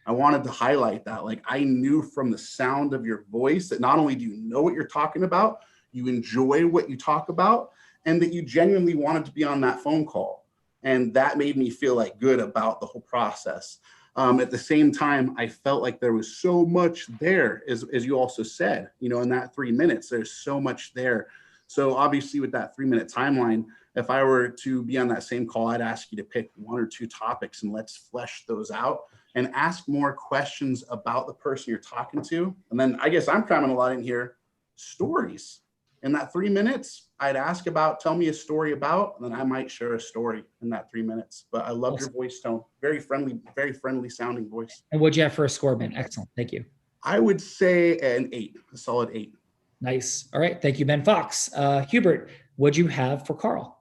I wanted to highlight that. Like I knew from the sound of your voice that not only do you know what you're talking about, you enjoy what you talk about, and that you genuinely wanted to be on that phone call. And that made me feel like good about the whole process. At the same time, I felt like there was so much there, as you also said, in that 3 minutes, there's so much there. So obviously with that 3-minute timeline, if I were to be on that same call, I'd ask you to pick 1 or 2 topics and let's flesh those out and ask more questions about the person you're talking to. And then I guess I'm cramming a lot in here, stories. In that 3 minutes, I'd ask about, tell me a story about, and then I might share a story in that 3 minutes. But I love your voice tone. Very friendly sounding voice. And what'd you have for a score, Ben? Excellent. Thank you. I would say an 8, a solid 8. Nice. All right. Thank you, Ben Fox. Hubert, what'd you have for Karl?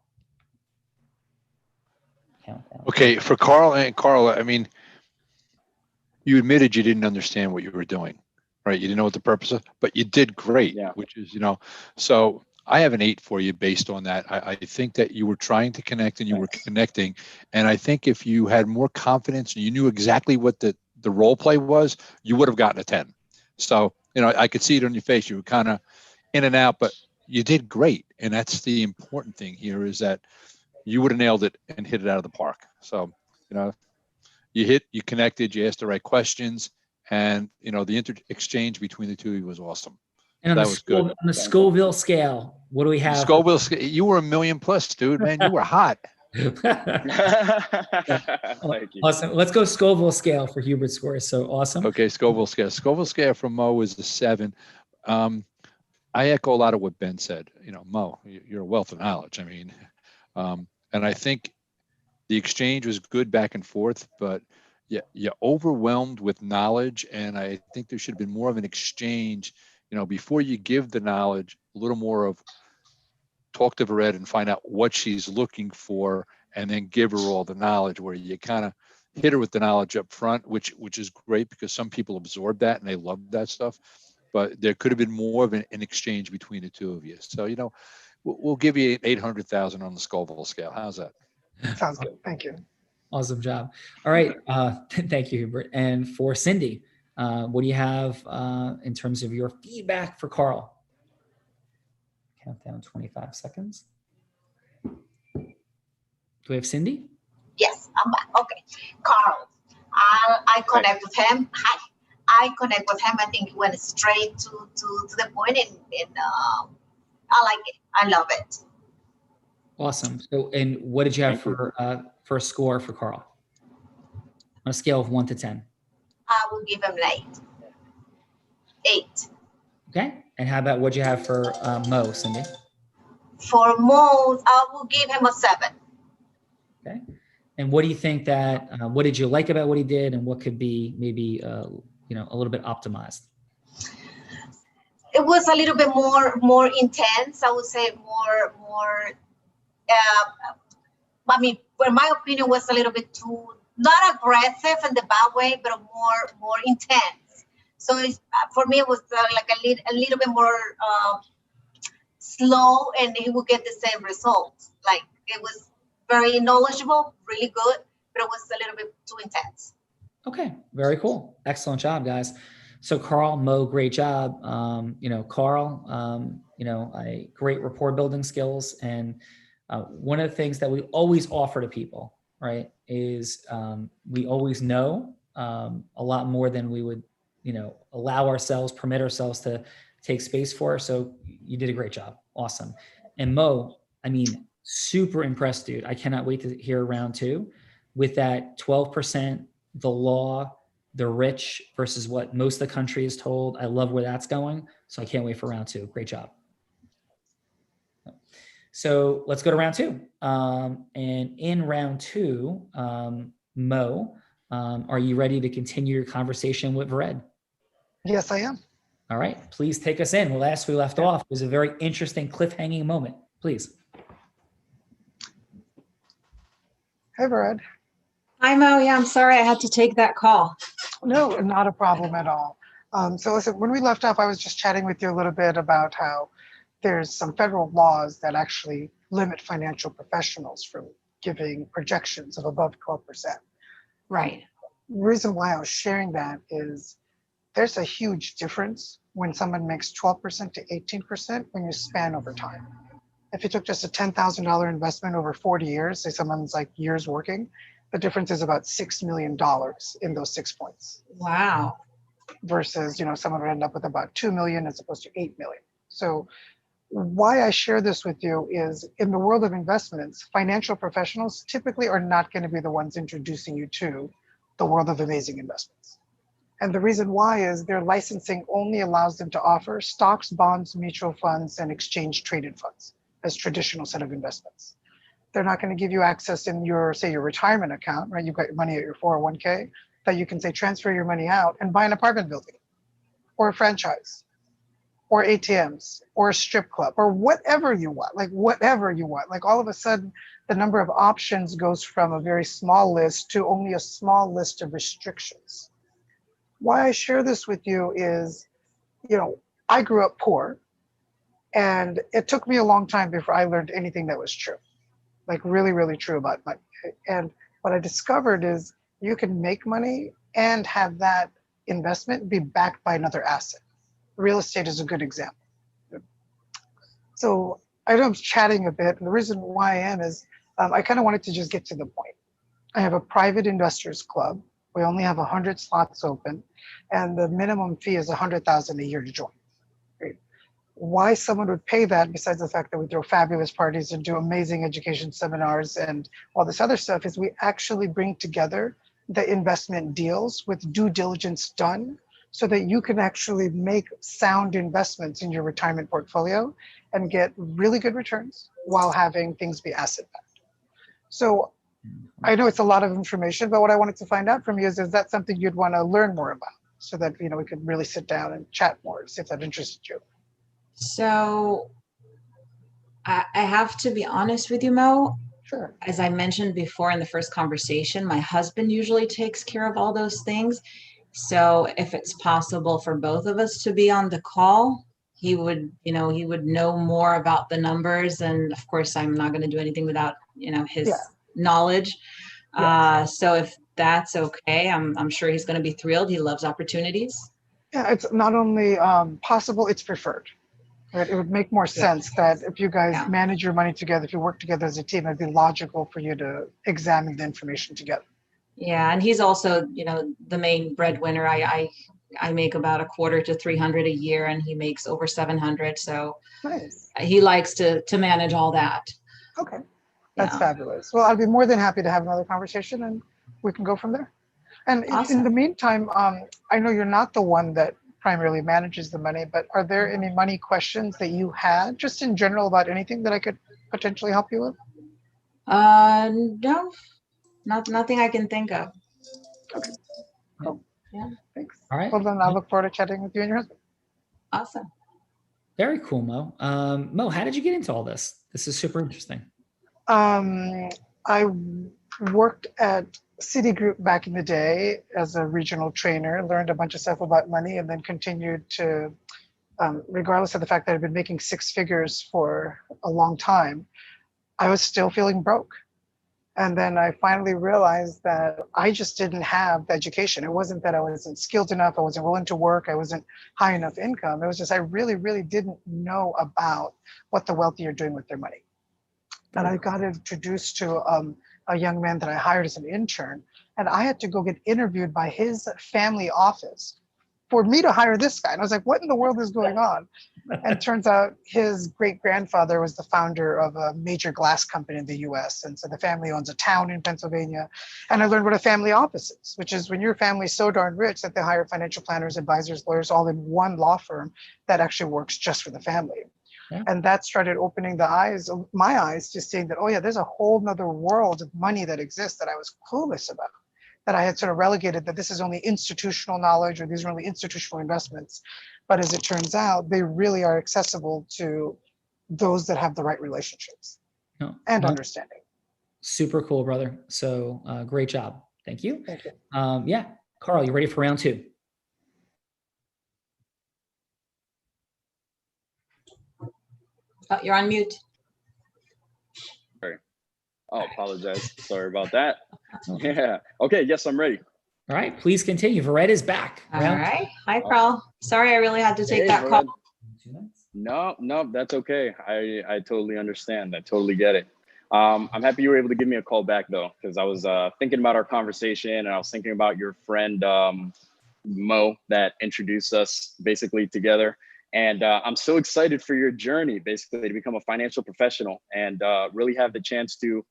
Okay, for Karl, I mean, you admitted you didn't understand what you were doing, right? You didn't know what the purpose of, but you did great, which is, so I have an 8 for you based on that. I think that you were trying to connect and you were connecting. And I think if you had more confidence and you knew exactly what the role play was, you would have gotten a 10. So, I could see it on your face. You were kind of in and out, but you did great. And that's the important thing here, is that you would have nailed it and hit it out of the park. So, you connected, you asked the right questions, and the exchange between the two of you was awesome. And That was good. On the Scoville scale, what do we have? Scoville, you were a million plus, dude, man. You were hot. Thank you. Awesome. Let's go Scoville scale for Hubert scores. So awesome. Okay, Scoville scale. Scoville scale from Mo is a 7. I echo a lot of what Ben said. Mo, you're a wealth of knowledge. I mean, and I think the exchange was good back and forth, but you're overwhelmed with knowledge, and I think there should have been more of an exchange. Before you give the knowledge, a little more of talk to Vered and find out what she's looking for, and then give her all the knowledge, where you kind of hit her with the knowledge up front, which is great because some people absorb that and they love that stuff. But there could have been more of an exchange between the two of you. So, we'll give you 800,000 on the Scoville scale. How's that? Sounds good. Thank you. Awesome job. All right. Thank you, Hubert. And for Cindy, what do you have in terms of your feedback for Karl? Countdown 25 seconds. Do we have Cindy? Yes, I'm back. Okay. Karl, I connect with him. Hi. I connect with him. I think he went straight to the point, and I like it. I love it. Awesome. So, and what did you have for a score for Karl on a scale of 1 to 10? I will give him an 8. 8. Okay. And how about what you have for Mo, Cindy? For Mo, I will give him a 7. Okay. And what do you think what did you like about what he did, and what could be maybe, a little bit optimized? It was a little bit more intense. I would say more. I mean, in my opinion, was a little bit too not aggressive in the bad way, but more intense. So for me, it was like a little bit more slow, and he would get the same results. Like, it was very knowledgeable, really good, but it was a little bit too intense. Okay, very cool. Excellent job, guys. So Karl, Mo, great job. Karl, great rapport building skills. And one of the things that we always offer to people, right, is we always know a lot more than we would, permit ourselves to take space for. So you did a great job. Awesome. And Mo, I mean, super impressed, dude. I cannot wait to hear round 2 with that 12%, the law, the rich versus what most of the country is told. I love where that's going. So I can't wait for round 2. Great job. So let's go to round 2. And in round 2, Mo, are you ready to continue your conversation with Vered? Yes, I am. All right, please take us in. Last we left off was a very interesting cliffhanging moment. Please. Hey, Brad. Hi, Mo. Yeah, I'm sorry I had to take that call. No, not a problem at all. So listen, when we left off, I was just chatting with you a little bit about how there's some federal laws that actually limit financial professionals from giving projections of above 12%. Right. The reason why I was sharing that is there's a huge difference when someone makes 12% to 18% when you span over time. If you took just a $10,000 investment over 40 years, say someone's like years working, the difference is about $6 million in those 6 points. Wow. Versus, someone would end up with about 2 million as opposed to 8 million. So why I share this with you is in the world of investments, financial professionals typically are not going to be the ones introducing you to the world of amazing investments. And the reason why is their licensing only allows them to offer stocks, bonds, mutual funds, and exchange traded funds as traditional set of investments. They're not going to give you access in your retirement account, right? You've got your money at your 401k that you can say transfer your money out and buy an apartment building or a franchise or ATMs or a strip club or whatever you want, Like all of a sudden, the number of options goes from a very small list to only a small list of restrictions. Why I share this with you is, I grew up poor. And it took me a long time before I learned anything that was true, like really, really true about money. And what I discovered is you can make money and have that investment be backed by another asset. Real estate is a good example. So I know I'm chatting a bit, and the reason why I am is I kind of wanted to just get to the point. I have a private investors club. We only have 100 slots open, and the minimum fee is 100,000 a year to join. Right? Why someone would pay that, besides the fact that we throw fabulous parties and do amazing education seminars and all this other stuff, is we actually bring together the investment deals with due diligence done so that you can actually make sound investments in your retirement portfolio and get really good returns while having things be asset backed. So I know it's a lot of information, but what I wanted to find out from you is that something you'd want to learn more about so that we could really sit down and chat more, see if that interested you. So I have to be honest with you, Mo. Sure. As I mentioned before in the first conversation, my husband usually takes care of all those things. So if it's possible for both of us to be on the call, he would know more about the numbers. And of course, I'm not going to do anything without, his knowledge. So if that's okay, I'm sure he's going to be thrilled. He loves opportunities. Yeah, it's not only possible, it's preferred. Right? It would make more sense that if you guys manage your money together, if you work together as a team, it'd be logical for you to examine the information together. Yeah, and he's also, the main breadwinner. I make about $250 to $300 a year, and he makes over 700. So nice. He likes to manage all that. Okay, that's fabulous. Well, I'd be more than happy to have another conversation, and we can go from there. And in the meantime, I know you're not the one that primarily manages the money, but are there any money questions that you had, just in general, about anything that I could potentially help you with? No, nothing I can think of. Okay, cool. Yeah. Thanks. All right. Well, then I look forward to chatting with you and your husband. Awesome. Very cool, Mo. Mo, how did you get into all this? This is super interesting. I worked at Citigroup back in the day as a regional trainer, learned a bunch of stuff about money, and then continued to, regardless of the fact that I've been making six figures for a long time, I was still feeling broke. And then I finally realized that I just didn't have the education. It wasn't that I wasn't skilled enough, I wasn't willing to work, I wasn't high enough income. It was just I really, really didn't know about what the wealthy are doing with their money. And I got introduced to a young man that I hired as an intern, and I had to go get interviewed by his family office for me to hire this guy. And I was like, what in the world is going on? And it turns out his great-grandfather was the founder of a major glass company in the US. And so the family owns a town in Pennsylvania. And I learned what a family office is, which is when your family's so darn rich that they hire financial planners, advisors, lawyers, all in one law firm that actually works just for the family. Yeah. And that started opening my eyes to seeing that, oh yeah, there's a whole nother world of money that exists that I was clueless about, that I had sort of relegated that this is only institutional knowledge or these are only institutional investments. But as it turns out, they really are accessible to those that have the right relationships and understanding. Super cool, brother. So great job. Thank you. Thank you. Yeah. Karl, you ready for round two? Oh, you're on mute. Sorry. Oh, apologize. Sorry about that. Yeah. Okay. Yes, I'm ready. All right. Please continue. Vared is back. All right. Hi, Karl. Sorry, I really had to take that call. No, that's okay. I totally understand. I totally get it. I'm happy you were able to give me a call back though, because I was thinking about our conversation and I was thinking about your friend Mo that introduced us basically together. And I'm so excited for your journey, basically, to become a financial professional and really have the chance to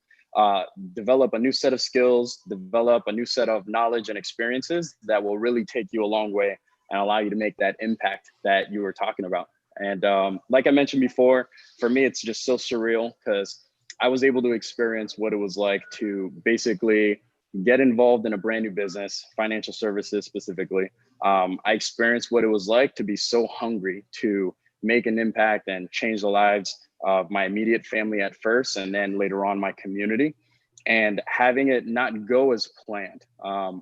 develop a new set of skills, develop a new set of knowledge and experiences that will really take you a long way and allow you to make that impact that you were talking about. And like I mentioned before, for me, it's just so surreal because I was able to experience what it was like to basically get involved in a brand new business, financial services specifically. I experienced what it was like to be so hungry to make an impact and change the lives of my immediate family at first, and then later on my community. and having it not go as planned.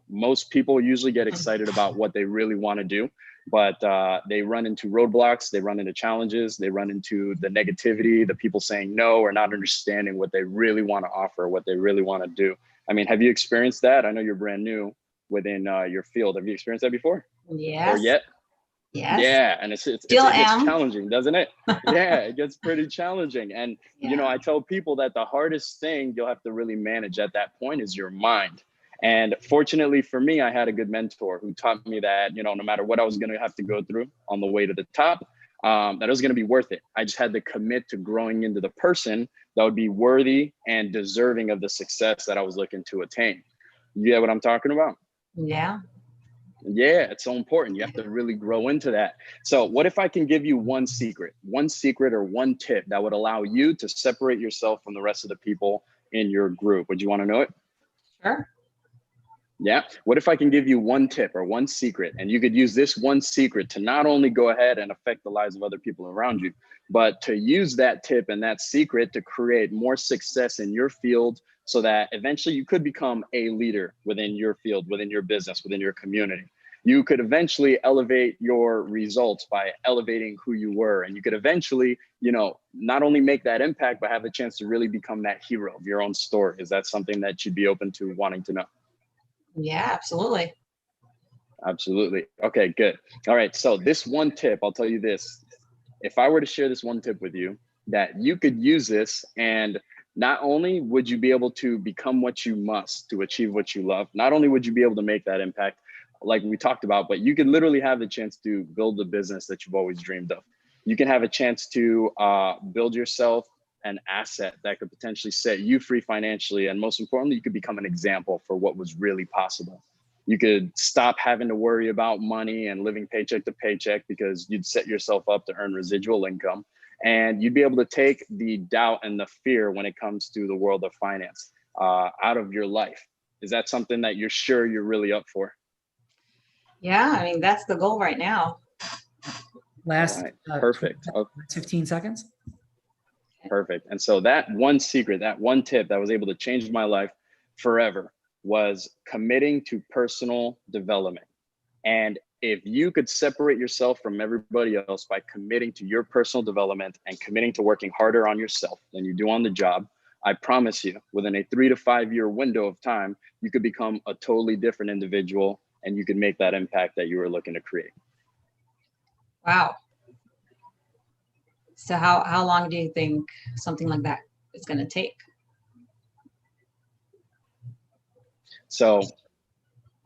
Most people usually get excited about what they really want to do, but they run into roadblocks, they run into challenges, they run into the negativity, the people saying no or not understanding what they really want to offer, what they really want to do. I mean, have you experienced that? I know you're brand new within your field. Have you experienced that before? Yes. Or yet? Yes. Yeah, and it Still gets am. challenging, doesn't it? Yeah, it gets pretty challenging. And you know, Yeah. I tell people that the hardest thing you'll have to really manage at that point is your mind. And fortunately for me, I had a good mentor who taught me that, you know, no matter what I was going to have to go through on the way to the top, that it was going to be worth it. I just had to commit to growing into the person that would be worthy and deserving of the success that I was looking to attain. You get what I'm talking about? Yeah. Yeah, it's so important. You have to really grow into that. So what if I can give you one secret or one tip that would allow you to separate yourself from the rest of the people in your group? Would you want to know it? Sure. Yeah. What if I can give you one tip or one secret, and you could use this one secret to not only go ahead and affect the lives of other people around you, but to use that tip and that secret to create more success in your field so that eventually you could become a leader within your field, within your business, within your community. You could eventually elevate your results by elevating who you were. And you could eventually, you know, not only make that impact, but have the chance to really become that hero of your own story. Is that something that you'd be open to wanting to know? Yeah, absolutely. Absolutely. Okay, good. All right. So this one tip, I'll tell you this. If I were to share this one tip with you, that you could use this, and not only would you be able to become what you must to achieve what you love, not only would you be able to make that impact like we talked about, but you could literally have the chance to build the business that you've always dreamed of. You can have a chance to build yourself an asset that could potentially set you free financially. And most importantly, you could become an example for what was really possible. You could stop having to worry about money and living paycheck to paycheck, because you'd set yourself up to earn residual income. And you'd be able to take the doubt and the fear when it comes to the world of finance out of your life. Is that something that you're sure you're really up for? Yeah, I mean, that's the goal right now. Last Right. Perfect. Okay. 15 seconds. Perfect. And so that one secret, that one tip that was able to change my life forever was committing to personal development. And if you could separate yourself from everybody else by committing to your personal development and committing to working harder on yourself than you do on the job, I promise you, within a 3 to 5 year window of time, you could become a totally different individual, and you could make that impact that you were looking to create. Wow. So how long do you think something like that is going to take? So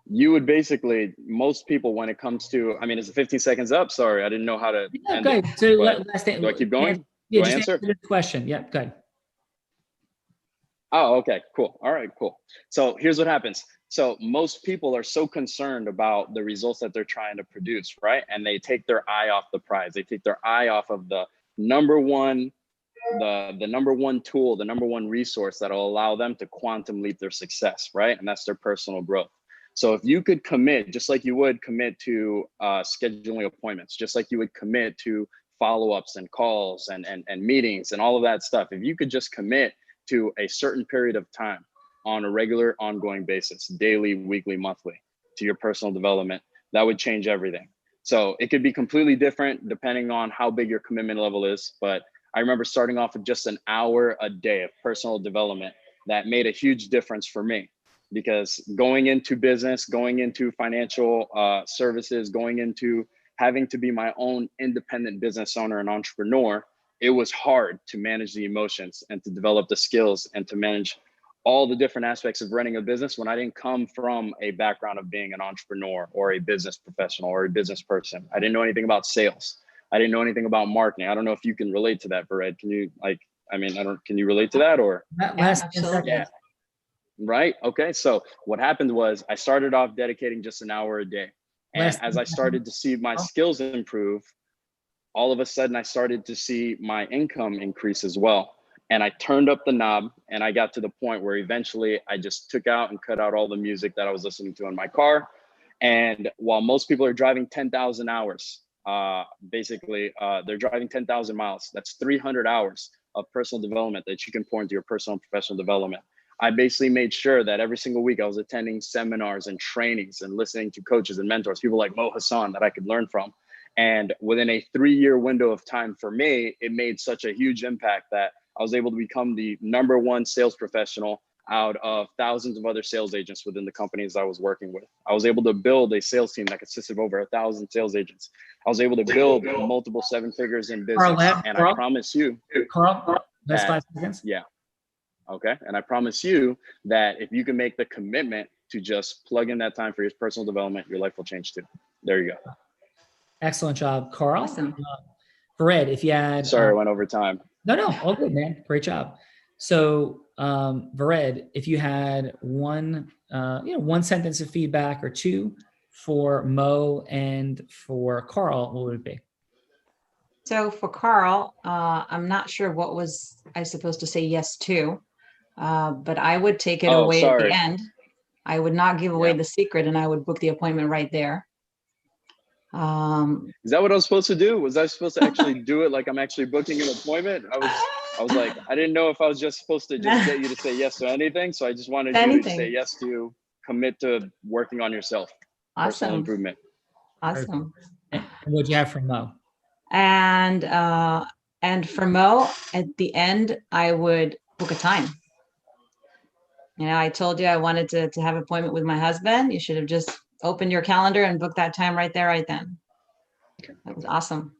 you would basically, most people, when it comes to, I mean, is it 15 seconds up? Sorry, I didn't know how to end Good. it. So But last thing. do I keep going? Yeah, Do I just answer? the question. Yeah, good. Oh, okay, cool. All right, cool. So here's what happens. So most people are so concerned about the results that they're trying to produce, right? And they take their eye off the prize. They take their eye off of the number one, the number one tool, the number one resource that'll allow them to quantum leap their success, right? And that's their personal growth. So if you could commit, just like you would commit to scheduling appointments, just like you would commit to follow-ups and calls and meetings and all of that stuff, if you could just commit to a certain period of time on a regular, ongoing basis, daily, weekly, monthly, to your personal development, that would change everything. So it could be completely different depending on how big your commitment level is. But I remember starting off with just an hour a day of personal development that made a huge difference for me, because going into business, going into financial services, going into having to be my own independent business owner and entrepreneur, it was hard to manage the emotions and to develop the skills and to manage all the different aspects of running a business when I didn't come from a background of being an entrepreneur or a business professional or a business person. I didn't know anything about sales. I didn't know anything about marketing. I don't know if you can relate to that, Bared. Can you can you relate to that, or? Last Absolutely. Yeah. Right. Okay. So what happened was I started off dedicating just an hour a day. And as I started to see my skills improve, all of a sudden I started to see my income increase as well. And I turned up the knob, and I got to the point where eventually I just took out and cut out all the music that I was listening to in my car. And while most people are driving 10,000 hours, they're driving 10,000 miles. That's 300 hours of personal development that you can pour into your personal and professional development. I basically made sure that every single week I was attending seminars and trainings and listening to coaches and mentors, people like Hasan that I could learn from. And within a 3-year window of time for me, it made such a huge impact that I was able to become the #1 sales professional out of thousands of other sales agents within the companies I was working with. I was able to build a sales team that consisted of over 1,000 sales agents. I was able to build multiple 7 figures in business. And I promise you, Carl, that's that, 5 seconds. yeah. Okay. And I promise you that if you can make the commitment to just plug in that time for your personal development, your life will change too. There you go. Excellent job, Karl. Awesome. Fred, if you had, sorry, I went over time. No, all good, man. Great job. So, Vered, if you had one sentence of feedback or two for Mo and for Karl, what would it be? So for Karl, I'm not sure what was I supposed to say yes to, but I would take it away at the end. I would not give away the secret, and I would book the appointment right there. Is that what I was supposed to do? Was I supposed to actually do it like I'm actually booking an appointment? I was like, I didn't know if I was just supposed to just get you to say yes to anything. So I just wanted you to say yes to commit to working on yourself. Awesome. Personal improvement. Awesome. And what'd you have from Mo? And for Mo, at the end, I would book a time. You know, I told you I wanted to have an appointment with my husband. You should have just opened your calendar and booked that time right there, right then. That was awesome.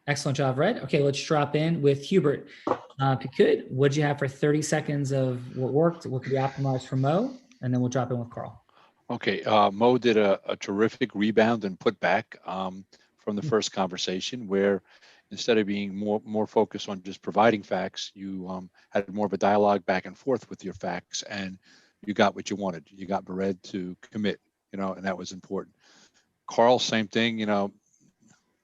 Excellent job, Red. Okay, let's drop in with Hubert. If you could, what'd you have for 30 seconds of what worked, what could be optimized for Mo? And then we'll drop in with Karl. Okay, Mo did a terrific rebound and put back from the first conversation, where instead of being more focused on just providing facts, you had more of a dialogue back and forth with your facts, and you got what you wanted. You got Bered to commit, and that was important. Karl, same thing,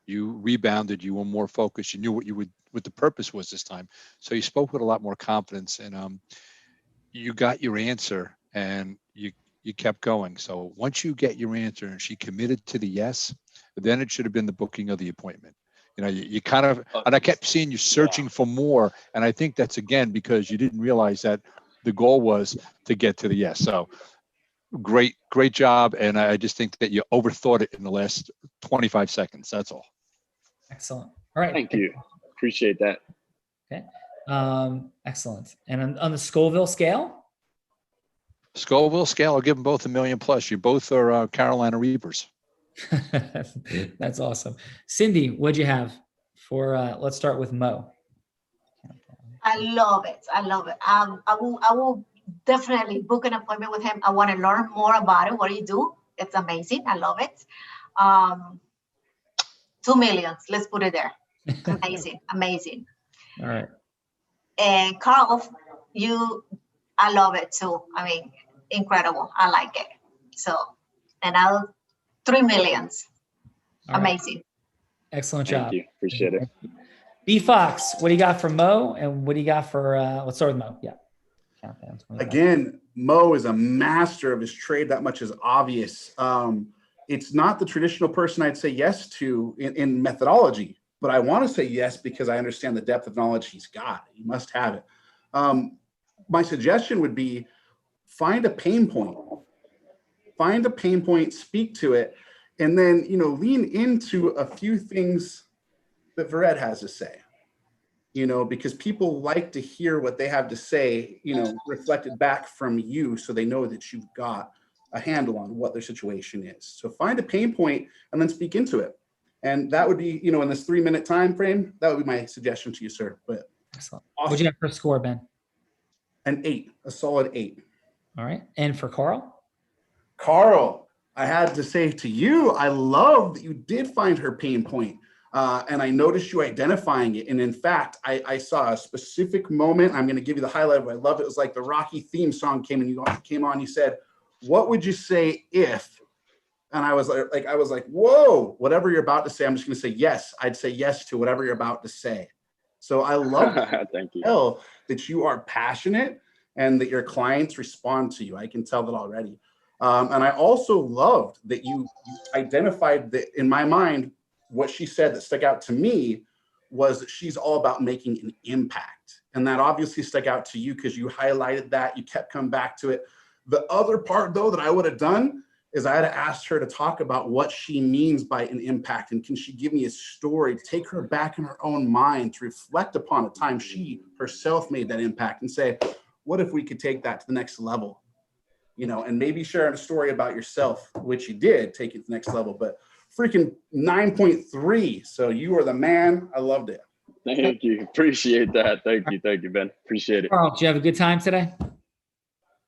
you rebounded, you were more focused, you knew what the purpose was this time. So you spoke with a lot more confidence, and you got your answer, and you kept going. So once you get your answer and she committed to the yes, then it should have been the booking of the appointment. You kind of, and I kept seeing you searching for more. And I think that's, again, because you didn't realize that the goal was to get to the yes. So great job. And I just think that you overthought it in the last 25 seconds. That's all. Excellent. All right. Thank you. Appreciate that. Okay. Excellent. And on the Scoville scale? I'll give them both $1 million+. You both are Carolina Reapers. That's awesome. Cindy, what'd you have for, let's start with Mo. I love it. I will definitely book an appointment with him. I want to learn more about it. What do you do? It's amazing. I love it. 2 million. Let's put it there. Amazing. All right. And Karl, I love it too. I mean, incredible. I like it. So, and I'll 3 million. Amazing. Right. Excellent job. Thank you. Appreciate it. B Fox, what do you got for Mo? And what do you got for, let's start with Mo. Yeah. Again, Mo is a master of his trade. That much is obvious. It's not the traditional person I'd say yes to in methodology, but I want to say yes because I understand the depth of knowledge he's got. He must have it. My suggestion would be find a pain point. Speak to it, and then, lean into a few things that Vered has to say, because people like to hear what they have to say, reflected back from you, so they know that you've got a handle on what their situation is. So find a pain point and then speak into it. And that would be, in this 3-minute time frame, that would be my suggestion to you, sir. But excellent. Awesome. What'd you have for a score, Ben? An 8, a solid 8. All right. And for Karl? Karl, I had to say to you, I love that you did find her pain point. And I noticed you identifying it. And in fact, I saw a specific moment. I'm going to give you the highlight of it. I love it. It was like the Rocky theme song came on. You said, what would you say if? And I was like, whoa, whatever you're about to say, I'm just going to say yes. I'd say yes to whatever you're about to say. So I love Thank you. That you are passionate and that your clients respond to you. I can tell that already. And I also loved that you identified that, in my mind, what she said that stuck out to me was that she's all about making an impact. And that obviously stuck out to you because you highlighted that, you kept coming back to it. The other part though that I would have done is I had asked her to talk about what she means by an impact. And can she give me a story to take her back in her own mind to reflect upon a time she herself made that impact and say, what if we could take that to the next level? You know, and maybe share a story about yourself, which you did take it to the next level, but freaking 9.3. So you are the man. I loved it. Thank you. Appreciate that. Thank you, Ben. Appreciate it. Karl, did you have a good time today?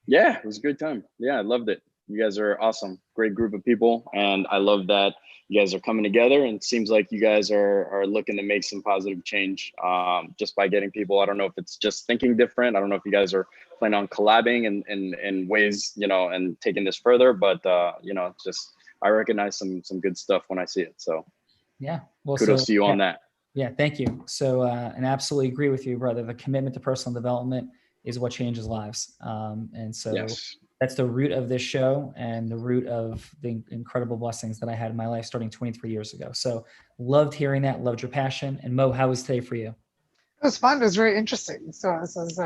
Yeah, it was a good time. Yeah, I loved it. You guys are awesome. Great group of people. And I love that you guys are coming together, and it seems like you guys are looking to make some positive change just by getting people. I don't know if it's just thinking different. I don't know if you guys are planning on collabing in ways, you know, and taking this further, but you know, just, I recognize some good stuff when I see it. So Yeah. Well, kudos to you on that. Yeah, thank you. So, and absolutely agree with you, brother. The commitment to personal development is what changes lives. And so Yes. that's the root of this show and the root of the incredible blessings that I had in my life starting 23 years ago. So loved hearing that, loved your passion. And Mo, how was today for you? It was fun. It was very interesting. So this was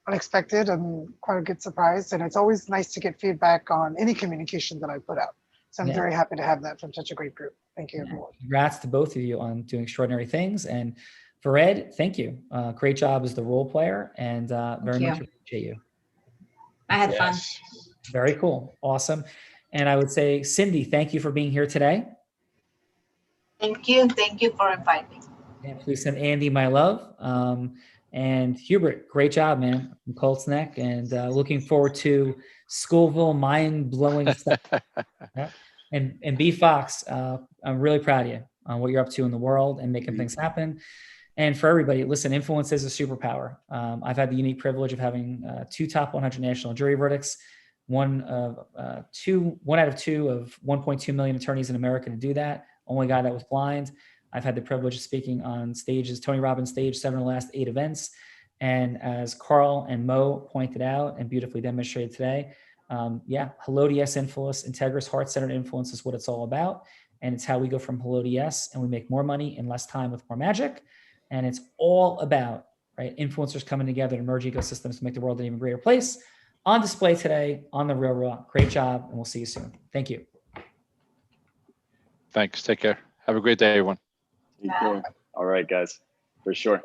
unexpected and quite a good surprise. And it's always nice to get feedback on any communication that I put out. So I'm very happy to have that from such a great group. Thank you, everyone. Congrats to both of you on doing extraordinary things. And for Ed, thank you. Great job as the role player, and very much appreciate you. I had fun. Very cool. Awesome. And I would say, Cindy, thank you for being here today. Thank you. Thank you for inviting me. And please send Andy my love. And Hubert, great job, man, from Colts Neck. And looking forward to Scoville, mind-blowing stuff. Yeah. And B Fox, I'm really proud of you on what you're up to in the world and making things happen. And for everybody, listen, influence is a superpower. I've had the unique privilege of having 2 top 100 national jury verdicts, one out of 2 of 1.2 million attorneys in America to do that. Only guy that was blind. I've had the privilege of speaking on stages, Tony Robbins stage 7 of the last 8 events. And as Karl and Mo pointed out and beautifully demonstrated today, hello to yes influence, integrous, heart-centered influence is what it's all about. And it's how we go from hello to yes, and we make more money in less time with more magic. And it's all about, right, influencers coming together to merge ecosystems to make the world an even greater place. On display today on the Real Raw. Great job, and we'll see you soon. Thank you. Thanks. Take care. Have a great day, everyone. All right, guys, for sure.